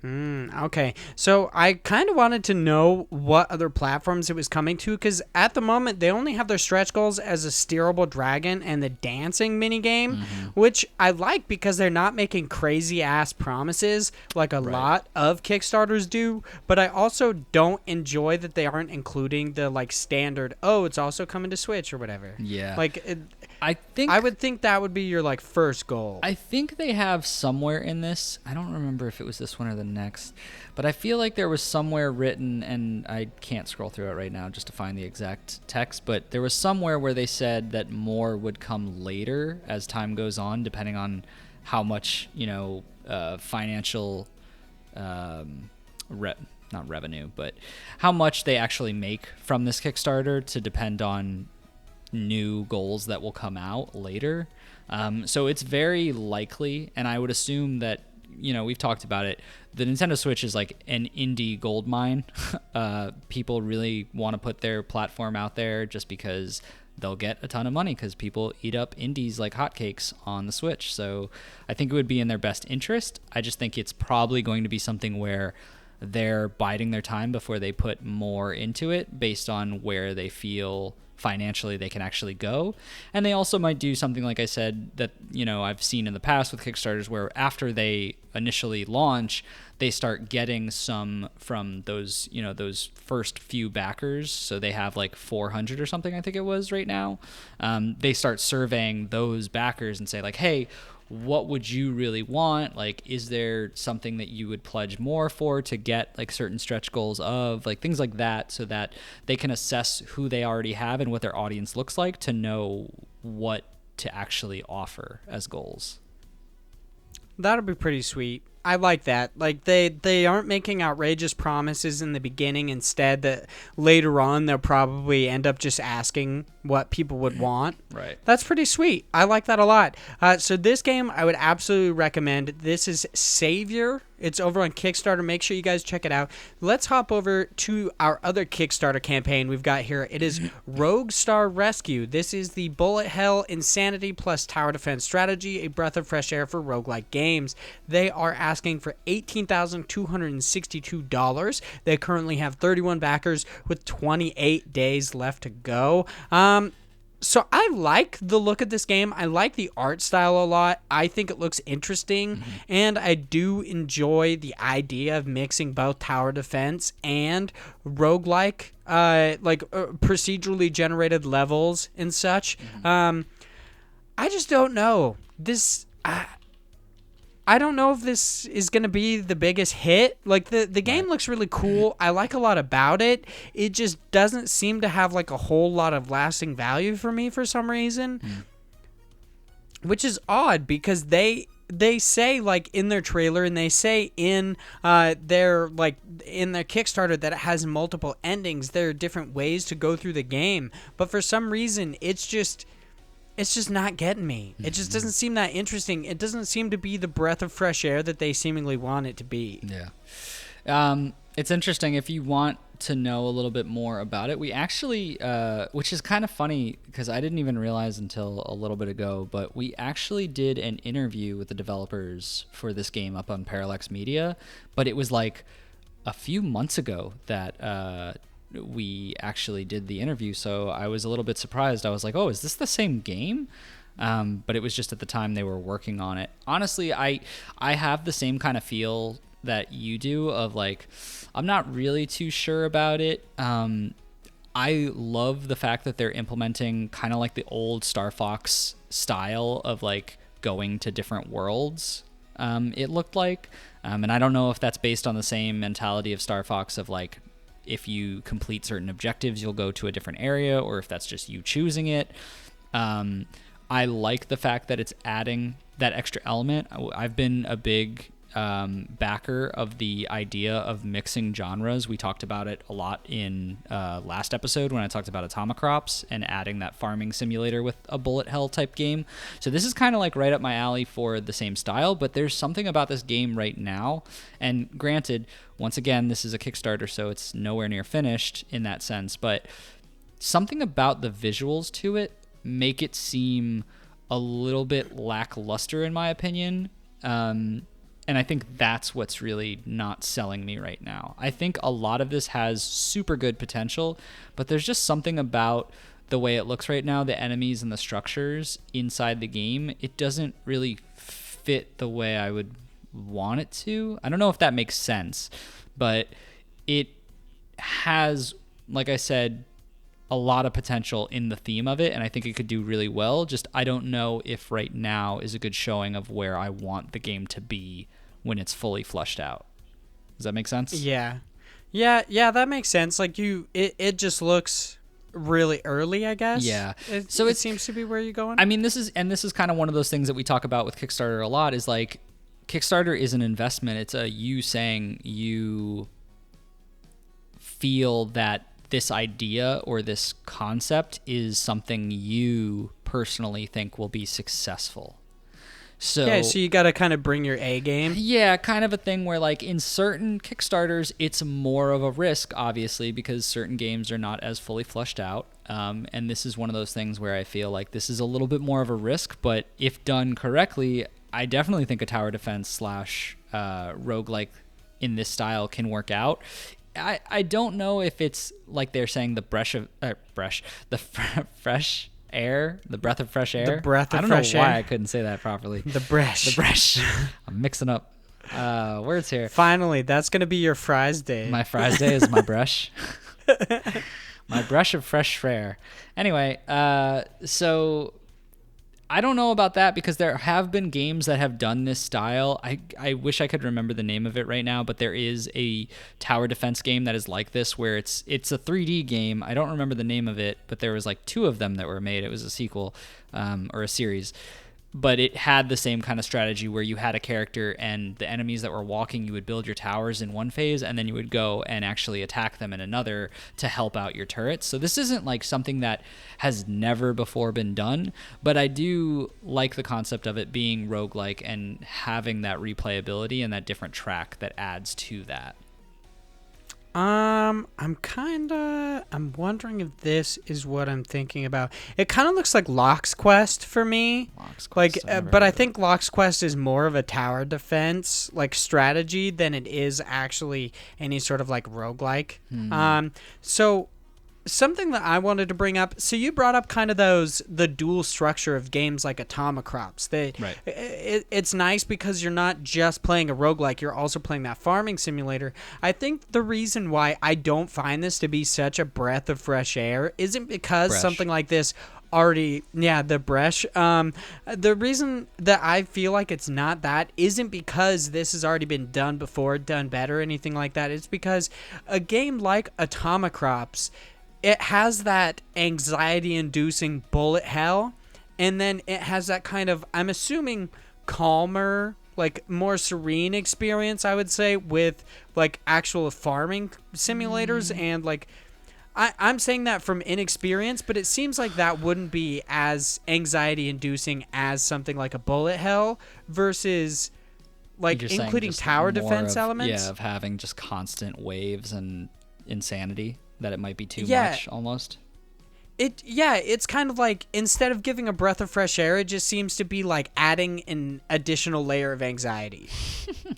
Okay, so I kind of wanted to know what other platforms it was coming to, because at the moment they only have their stretch goals as a steerable dragon and the dancing minigame, which I like because they're not making crazy ass promises like a lot of Kickstarters do, but I also don't enjoy that they aren't including the like standard, oh, it's also coming to Switch or whatever. Yeah. Like I would think that would be your like first goal. I think they have somewhere in this, I don't remember if it was this one or the next, but I feel like there was somewhere written, and I can't scroll through it right now just to find the exact text, but there was somewhere where they said that more would come later as time goes on, depending on how much, financial, not revenue, but how much they actually make from this Kickstarter to depend on new goals that will come out later. So it's very likely, and I would assume that, we've talked about it, the Nintendo Switch is like an indie gold mine. People really want to put their platform out there just because they'll get a ton of money because people eat up indies like hotcakes on the Switch. So I think it would be in their best interest. I just think it's probably going to be something where they're biding their time before they put more into it based on where they feel financially they can actually go. And they also might do something, like I said, that I've seen in the past with Kickstarters, where after they initially launch, they start getting some from those those first few backers. So they have like 400 or something, I think it was right now. They start surveying those backers and say like, hey, what would you really want? Like, is there something that you would pledge more for to get like certain stretch goals of, like, things like that, so that they can assess who they already have and what their audience looks like to know what to actually offer as goals. That'll be pretty sweet. I like that. Like they aren't making outrageous promises in the beginning. Instead, that later on they'll probably end up just asking what people would want. Right. That's pretty sweet. I like that a lot. So this game I would absolutely recommend. This is Savior. It's over on Kickstarter. Make sure you guys check it out. Let's hop over to our other Kickstarter campaign we've got here. It is Rogue Star Rescue. This is the bullet hell insanity plus tower defense strategy, a breath of fresh air for roguelike games. They are asking for $18,262. They currently have 31 backers with 28 days left to go. So I like the look of this game. I like the art style a lot. I think it looks interesting, and I do enjoy the idea of mixing both tower defense and roguelike, procedurally generated levels and such. I just don't know. I don't know if this is going to be the biggest hit. Like, the game looks really cool. I like a lot about it. It just doesn't seem to have, like, a whole lot of lasting value for me for some reason. Which is odd, because they say, like, in their trailer, and they say in their Kickstarter that it has multiple endings. There are different ways to go through the game. But for some reason, it's just not getting me. It just doesn't seem that interesting. It doesn't seem to be the breath of fresh air that they seemingly want it to be. Yeah. It's interesting. If you want to know a little bit more about it, we actually, which is kind of funny because I didn't even realize until a little bit ago, but we actually did an interview with the developers for this game up on Parallax Media, but it was like a few months ago that we actually did the interview, so I was a little bit surprised. I was like, oh, is this the same game? But it was just at the time they were working on it. Honestly, I have the same kind of feel that you do of, like, I'm not really too sure about it. I love the fact that they're implementing kind of like the old Star Fox style of, like, going to different worlds, it looked like. And I don't know if that's based on the same mentality of Star Fox of, like, if you complete certain objectives, you'll go to a different area, or if that's just you choosing it. I like the fact that it's adding that extra element. I've been a big backer of the idea of mixing genres. We talked about it a lot in last episode when I talked about Atomicrops and adding that farming simulator with a bullet hell type game. So this is kind of like right up my alley for the same style, but there's something about this game right now. And granted, once again, this is a Kickstarter, so it's nowhere near finished in that sense, but something about the visuals to it make it seem a little bit lackluster in my opinion. And I think that's what's really not selling me right now. I think a lot of this has super good potential, but there's just something about the way it looks right now, the enemies and the structures inside the game. It doesn't really fit the way I would want it to. I don't know if that makes sense, but it has, like I said, a lot of potential in the theme of it, and I think it could do really well. Just I don't know if right now is a good showing of where I want the game to be when it's fully fleshed out. Does that make sense? Yeah, that makes sense. Like it just looks really early, I guess. Yeah. So it seems to be where you're going. I mean, this is kind of one of those things that we talk about with Kickstarter a lot. Is like Kickstarter is an investment. It's a you saying you feel that this idea or this concept is something you personally think will be successful. So you got to kind of bring your A game. Yeah, kind of a thing where like in certain Kickstarters, it's more of a risk, obviously, because certain games are not as fully fleshed out. And this is one of those things where I feel like this is a little bit more of a risk, but if done correctly, I definitely think a tower defense / roguelike in this style can work out. I don't know if it's like they're saying the fresh air, the breath of fresh air. The breath of I don't fresh know why air. I couldn't say that properly. The bresh. I'm mixing up words here. Finally, that's going to be your fries day. My fries day is my brush. My brush of fresh air. Anyway, so I don't know about that because there have been games that have done this style. I wish I could remember the name of it right now, but there is a tower defense game that is like this where it's a 3D game. I don't remember the name of it, but there was like 2 of them that were made. It was a sequel or a series. But it had the same kind of strategy where you had a character and the enemies that were walking, you would build your towers in one phase and then you would go and actually attack them in another to help out your turrets. So this isn't like something that has never before been done, but I do like the concept of it being roguelike and having that replayability and that different track that adds to that. I'm wondering if this is what I'm thinking about. It kind of looks like Locke's Quest for me. But I think Locke's Quest is more of a tower defense like strategy than it is actually any sort of like roguelike. So something that I wanted to bring up. So you brought up kind of the dual structure of games like Atomic Crops. Right. It's nice because you're not just playing a roguelike, you're also playing that farming simulator. I think the reason why I don't find this to be such a breath of fresh air isn't because something like this already, the bresh. The reason that I feel like it's not that isn't because this has already been done before, done better, anything like that. It's because a game like Atomic Crops, it has that anxiety-inducing bullet hell, and then it has that kind of, I'm assuming, calmer, like more serene experience, I would say, with like actual farming simulators. And like, I'm saying that from inexperience, but it seems like that wouldn't be as anxiety-inducing as something like a bullet hell versus like including tower defense elements. Yeah, of having just constant waves and insanity. That it might be too much almost. It's kind of like instead of giving a breath of fresh air, it just seems to be like adding an additional layer of anxiety.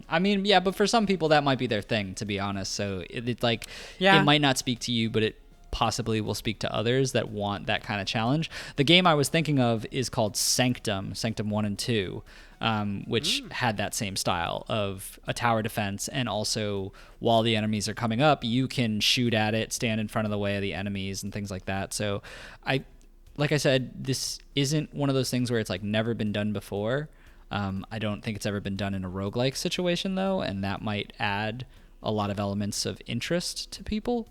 I mean, yeah, but for some people that might be their thing, to be honest. So it might not speak to you, but it possibly will speak to others that want that kind of challenge. The game I was thinking of is called Sanctum 1 and 2. Which had that same style of a tower defense, and also while the enemies are coming up, you can shoot at it, stand in front of the way of the enemies and things like that. So like I said, this isn't one of those things where it's like never been done before. I don't think it's ever been done in a roguelike situation though, and that might add a lot of elements of interest to people.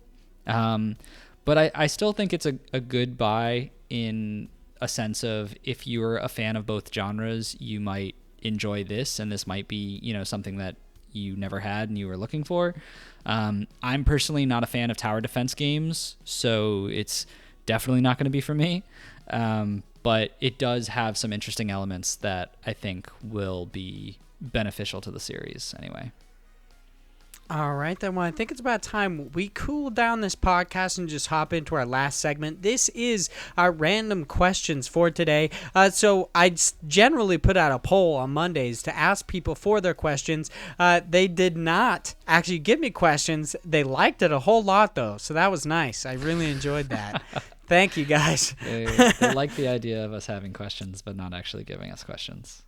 But I still think it's a good buy in a sense of if you're a fan of both genres, you might enjoy this, and this might be, something that you never had and you were looking for. I'm personally not a fan of tower defense games, so it's definitely not going to be for me. But it does have some interesting elements that I think will be beneficial to the series anyway. All right, then. Well, I think it's about time we cool down this podcast and just hop into our last segment. This is our random questions for today. So I generally put out a poll on Mondays to ask people for their questions. They did not actually give me questions. They liked it a whole lot, though, so that was nice. I really enjoyed that. Thank you, guys. They like the idea of us having questions, but not actually giving us questions.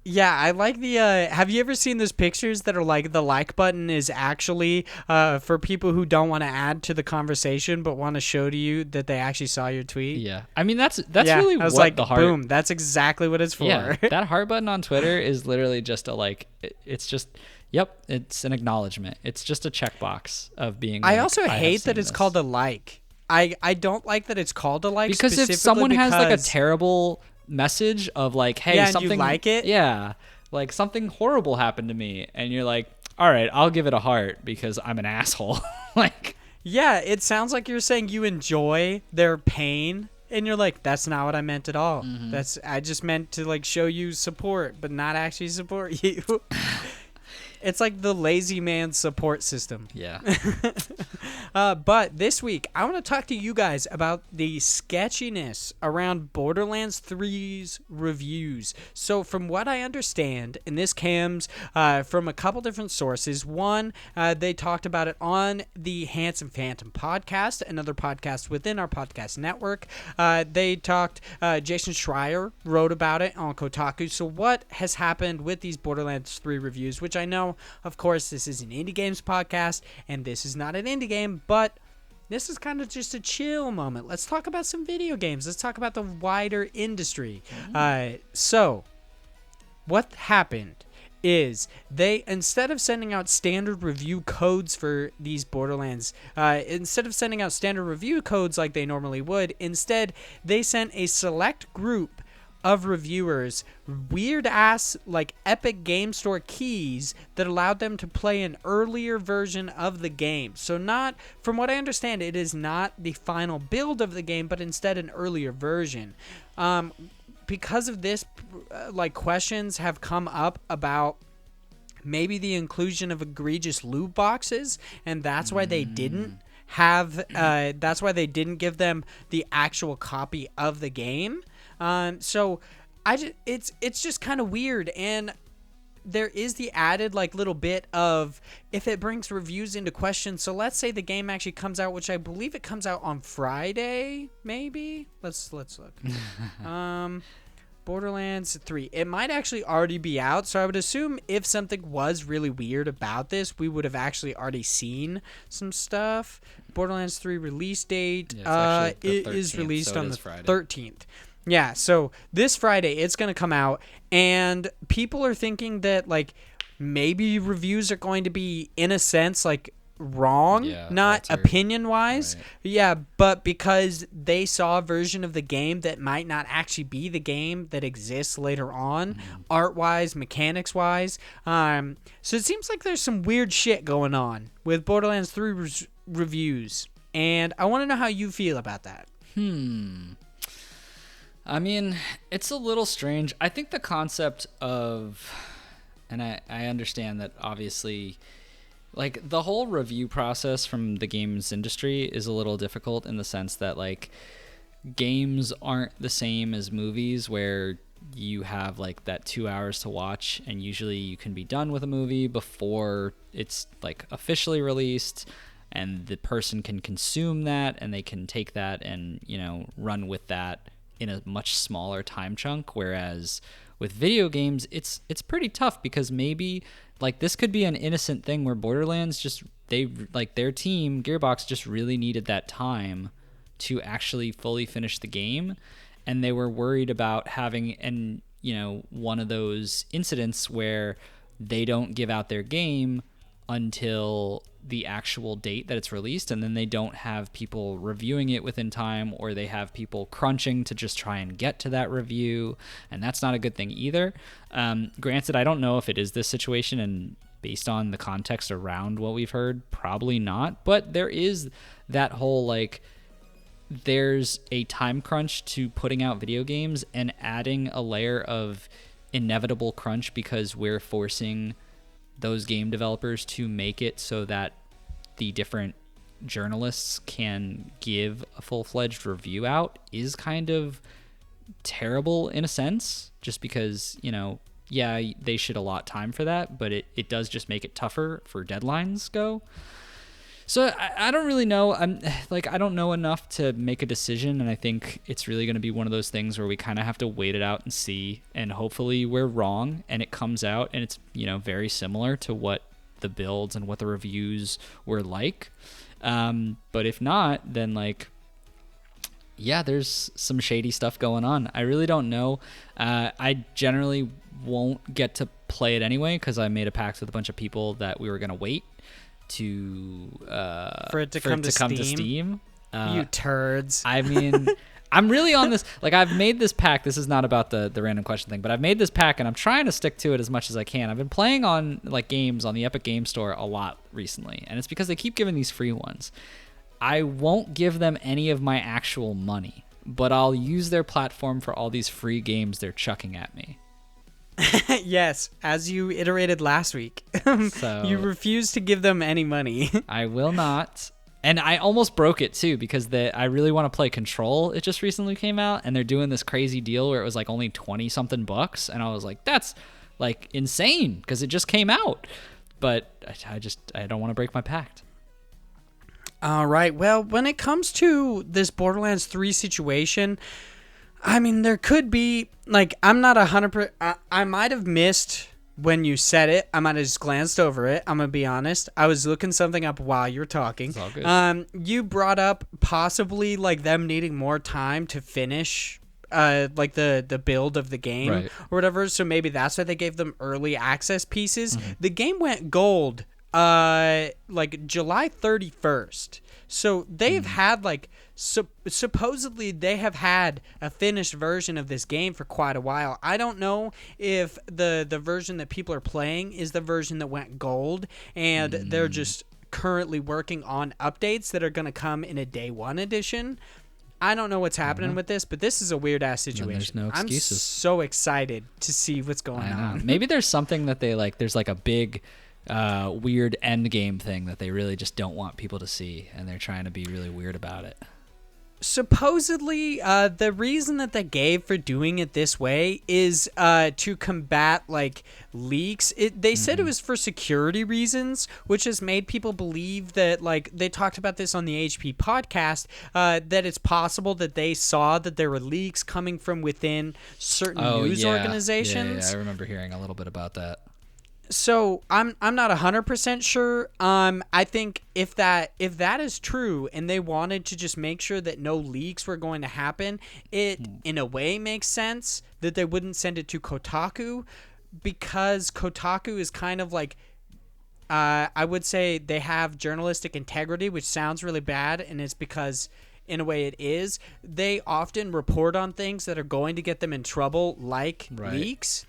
Yeah, I like the have you ever seen those pictures that are like the like button is actually for people who don't want to add to the conversation but want to show to you that they actually saw your tweet? Yeah. I mean, that's Yeah, really I was what the like, heart. boom, that's exactly what it's Yeah, for. that heart button on Twitter is literally just a like. It's just, yep, it's an acknowledgement. It's just a checkbox of being. I Like, also I have hate that seen it's this. called a like. I don't like that it's called a like Because if specifically someone has like a because- terrible message of like, hey, Yeah, and you something like it? yeah, like something horrible happened to me, and you're like, all right, I'll give it a heart because I'm an asshole. Like, Yeah, it sounds like you're saying you enjoy their pain, and you're like, that's not what I meant at all. I just meant to like show you support, but not actually support you. It's like the lazy man support system. yeah. But this week, I want to talk to you guys about the sketchiness around Borderlands 3's reviews. So, from what I understand, and this comes from a couple different sources. One, they talked about it on the Handsome Phantom podcast, another podcast within our podcast network. Jason Schreier wrote about it on Kotaku. So, what has happened with these Borderlands 3 reviews, which I know, of course, this is an indie games podcast, and this is not an indie game, but this is kind of just a chill moment. Let's talk about some video games. Let's talk about the wider industry. So, what happened is they, instead of sending out standard review codes for these Borderlands, instead of sending out standard review codes like they normally would, instead they sent a select group of reviewers weird ass like Epic Game Store keys that allowed them to play an earlier version of the game. So not, from what I understand, it is not the final build of the game, but instead an earlier version. Because of this, like, questions have come up about maybe the inclusion of egregious loot boxes, and that's why they didn't have that's why they didn't give them the actual copy of the game. So it's just kind of weird, and there is the added like little bit of if it brings reviews into question. So let's say the game actually comes out, which I believe it comes out on Friday, maybe. Let's look. Borderlands 3. It might actually already be out, so I would assume if something was really weird about this, we would have actually already seen some stuff. Borderlands 3 release date. Yeah, It it's actually the is 13th, released so it on is the Friday. 13th. Yeah, so this Friday it's going to come out, and people are thinking that like maybe reviews are going to be, in a sense, like wrong, Yeah, not altered. opinion wise. Right. Yeah, but because they saw a version of the game that might not actually be the game that exists later on, art wise, mechanics wise. So it seems like there's some weird shit going on with Borderlands 3 reviews, and I want to know how you feel about that. I mean, it's a little strange. I think the concept of, and I understand that obviously, like, the whole review process from the games industry is a little difficult in the sense that, like, games aren't the same as movies where you have, like, that 2 hours to watch, and usually you can be done with a movie before it's, like, officially released, and the person can consume that, and they can take that and, you know, run with that in a much smaller time chunk. Whereas with video games, it's pretty tough because maybe like this could be an innocent thing where Borderlands just, they like their team Gearbox just really needed that time to actually fully finish the game, and they were worried about having one of those incidents where they don't give out their game until the actual date that it's released, and then they don't have people reviewing it within time, or they have people crunching to just try and get to that review, and that's not a good thing either. Granted, I don't know if it is this situation, and based on the context around what we've heard, probably not, but there is that whole, like, there's a time crunch to putting out video games, and adding a layer of inevitable crunch because we're forcing those game developers to make it so that the different journalists can give a full-fledged review out is kind of terrible in a sense, just because, they should allot time for that, but it does just make it tougher for deadlines go. So I don't really know. I don't know enough to make a decision, and I think it's really going to be one of those things where we kind of have to wait it out and see, and hopefully we're wrong and it comes out and it's, very similar to what the builds and what the reviews were like. But if not, then yeah, there's some shady stuff going on. I really don't know. I generally won't get to play it anyway because I made a pact with a bunch of people that we were going to wait for it to come to Steam. You turds. I mean, I'm really on this. I've made this pack. This is not about the random question thing, but I've made this pack and I'm trying to stick to it as much as I can. I've been playing on games on the Epic Game Store a lot recently, and it's because they keep giving these free ones. I won't give them any of my actual money, but I'll use their platform for all these free games they're chucking at me. Yes, as you iterated last week. So, you refuse to give them any money. I will not. And I almost broke it too because I really want to play Control. It just recently came out and they're doing this crazy deal where it was only 20 something bucks. And I was like, that's insane because it just came out. But I don't want to break my pact. All right. Well, when it comes to this Borderlands 3 situation, I mean, there could be, I'm not 100%, I might have missed when you said it. I might have just glanced over it. I'm going to be honest. I was looking something up while you were talking. It's all good. You brought up possibly, them needing more time to finish, the build of the game, right, or whatever. So maybe that's why they gave them early access pieces. Mm-hmm. The game went gold, July 31st. So they've had supposedly they have had a finished version of this game for quite a while. I don't know if the version that people are playing is the version that went gold and they're just currently working on updates that are going to come in a day one edition. I don't know what's happening with this, but this is a weird ass situation. There's no excuses. I'm so excited to see what's going on. Maybe there's something that they there's a big weird end game thing that they really just don't want people to see, and they're trying to be really weird about it. Supposedly, the reason that they gave for doing it this way is to combat leaks. They said it was for security reasons, which has made people believe that they talked about this on the HP podcast, that it's possible that they saw that there were leaks coming from within certain news organizations. Yeah, I remember hearing a little bit about that. So I'm not 100% sure. I think if that is true and they wanted to just make sure that no leaks were going to happen, it in a way makes sense that they wouldn't send it to Kotaku, because Kotaku is kind of I would say they have journalistic integrity, which sounds really bad, and it's because in a way it is. They often report on things that are going to get them in trouble, leaks.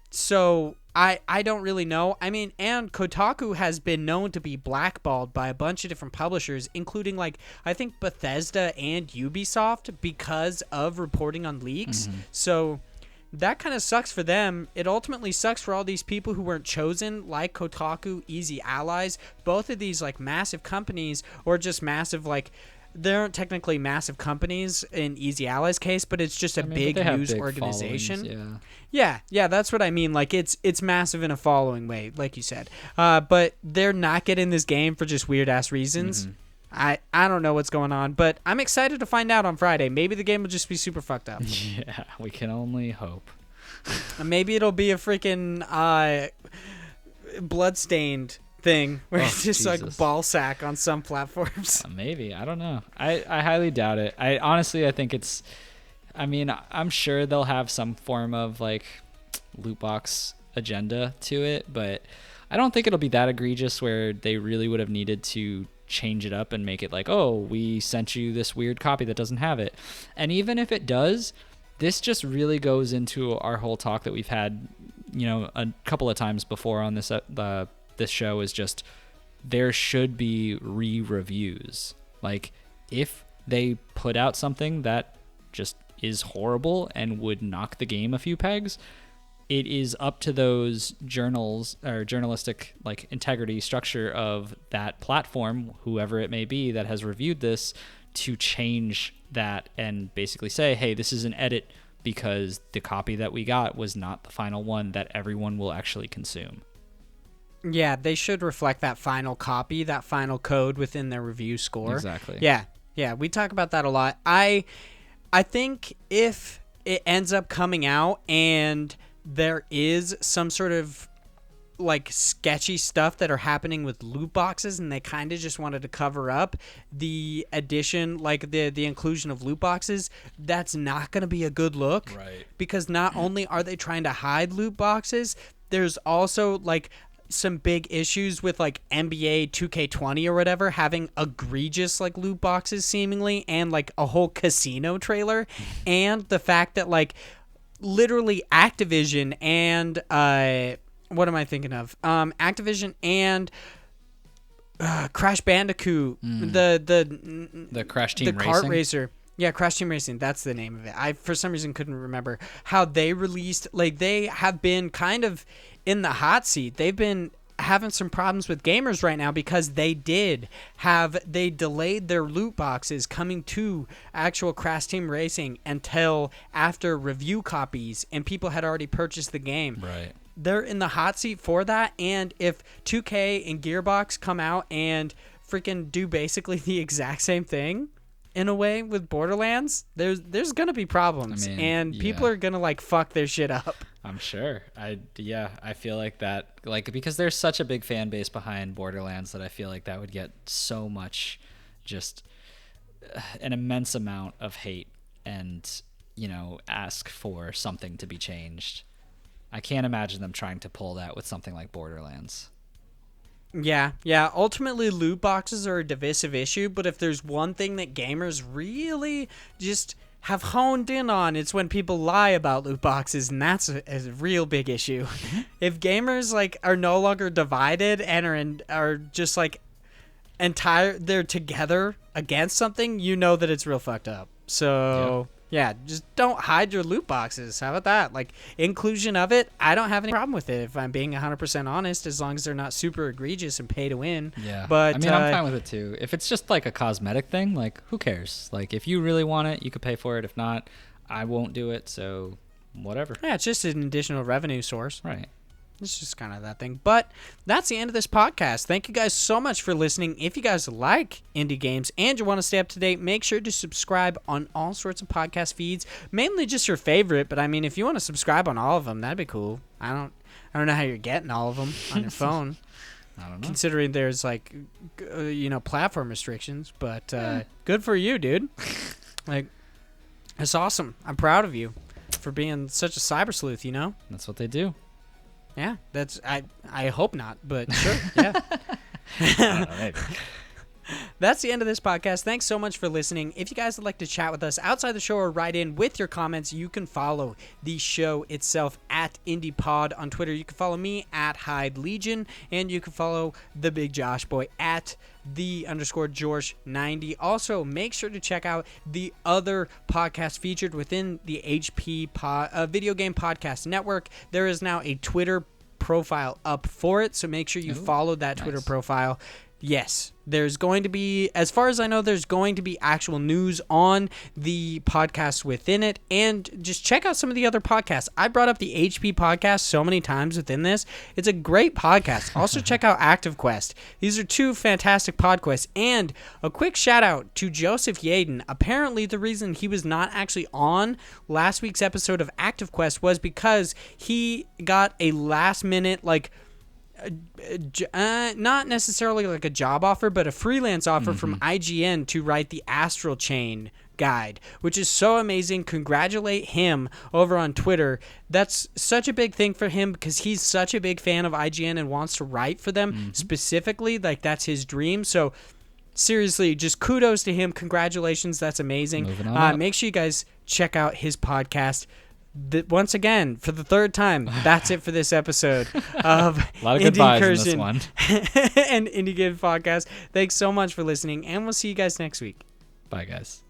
So I don't really know. I mean, and Kotaku has been known to be blackballed by a bunch of different publishers, including I think Bethesda and Ubisoft, because of reporting on leaks. Mm-hmm. So that kind of sucks for them. It ultimately sucks for all these people who weren't chosen, like Kotaku, Easy Allies, both of these massive companies, or just massive they aren't technically massive companies in Easy Allies case, but it's just a big news organization. Yeah, that's what I mean. It's massive in a following way, like you said. But they're not getting this game for just weird ass reasons. Mm-hmm. I don't know what's going on, but I'm excited to find out on Friday. Maybe the game will just be super fucked up. Yeah, we can only hope. Maybe it'll be a freaking bloodstained thing where it's just ball sack on some platforms. Maybe. I don't know. I highly doubt it. I think it's, I'm sure they'll have some form of loot box agenda to it, but I don't think it'll be that egregious where they really would have needed to change it up and make it we sent you this weird copy that doesn't have it. And even if it does, this just really goes into our whole talk that we've had, a couple of times before on this this show, is just there should be re-reviews. If they put out something that just is horrible and would knock the game a few pegs, it is up to those journals or journalistic integrity structure of that platform, whoever it may be that has reviewed this, to change that and basically say, hey, this is an edit because the copy that we got was not the final one that everyone will actually consume. Yeah, they should reflect that final copy, that final code within their review score. Exactly. Yeah, we talk about that a lot. I think if it ends up coming out and there is some sort of like sketchy stuff that are happening with loot boxes and they kind of just wanted to cover up the addition, like the inclusion of loot boxes, that's not going to be a good look. Right. Because not only are they trying to hide loot boxes, there's also like some big issues with like NBA 2K20 or whatever having egregious like loot boxes seemingly, and like a whole casino trailer, and the fact that like literally Activision and what am I thinking of? Activision and Crash Bandicoot, The Crash Team the kart Racing? racer. Yeah, Crash Team Racing. That's the name of it. I for some reason couldn't remember how they released. Like they have been kind of in the hot seat. They've been having some problems with gamers right now because they delayed their loot boxes coming to actual Crash Team Racing until after review copies and people had already purchased the game. Right. They're in the hot seat for that, and if 2K and Gearbox come out and freaking do basically the exact same thing in a way with Borderlands, there's gonna be problems, and people are gonna like fuck their shit up. I'm sure. I feel like that, like, because there's such a big fan base behind Borderlands that I feel like that would get so much, just an immense amount of hate, and ask for something to be changed. I can't imagine them trying to pull that with something like Borderlands. Yeah. Ultimately, loot boxes are a divisive issue, but if there's one thing that gamers really just have honed in on, it's when people lie about loot boxes, and that's a real big issue. If gamers like are no longer divided and are just like they're together against something, you know that it's real fucked up. So. Yeah, just don't hide your loot boxes. How about that? Like, inclusion of it, I don't have any problem with it, if I'm being 100% honest, as long as they're not super egregious and pay to win. Yeah. But I mean, I'm fine with it, too. If it's just, like, a cosmetic thing, like, who cares? Like, if you really want it, you could pay for it. If not, I won't do it, so whatever. Yeah, it's just an additional revenue source. Right. It's just kind of that thing. But that's the end of this podcast. Thank you guys so much for listening. If you guys like indie games and you want to stay up to date, make sure to subscribe on all sorts of podcast feeds. Mainly just your favorite, but I mean, if you want to subscribe on all of them, that'd be cool. I don't know how you're getting all of them on your phone. I don't know. Considering there's like, platform restrictions, but good for you, dude. Like, it's awesome. I'm proud of you for being such a cyber sleuth. That's what they do. Yeah, that's I hope not, but sure, yeah. I don't know, maybe. That's the end of this podcast. Thanks so much for listening. If you guys would like to chat with us outside the show or write in with your comments, you can follow the show itself at IndiePod on Twitter. You can follow me at Hyde Legion, and you can follow the Big Josh Boy at _George90. Also, make sure to check out the other podcast featured within the HP Video Game Podcast Network. There is now a Twitter profile up for it, so make sure you follow that Twitter profile. Yes, there's going to be, as far as I know, there's going to be actual news on the podcast within it, and just check out some of the other podcasts. I brought up the HP podcast so many times within this. It's a great podcast. Also check out Active Quest. These are two fantastic podcasts, and a quick shout out to Joseph Yaden. Apparently the reason he was not actually on last week's episode of Active Quest was because he got a last minute, like, not necessarily like a job offer, but a freelance offer from IGN to write the Astral Chain guide, which is so amazing. Congratulate him over on Twitter. That's such a big thing for him because he's such a big fan of IGN and wants to write for them specifically. Like, that's his dream. So seriously, just kudos to him. Congratulations. That's amazing. Make sure you guys check out his podcast. Once again, for the third time, that's it for this episode of a lot of goodbyes in this one. And Indie Game Podcast. Thanks so much for listening, and we'll see you guys next week. Bye, guys.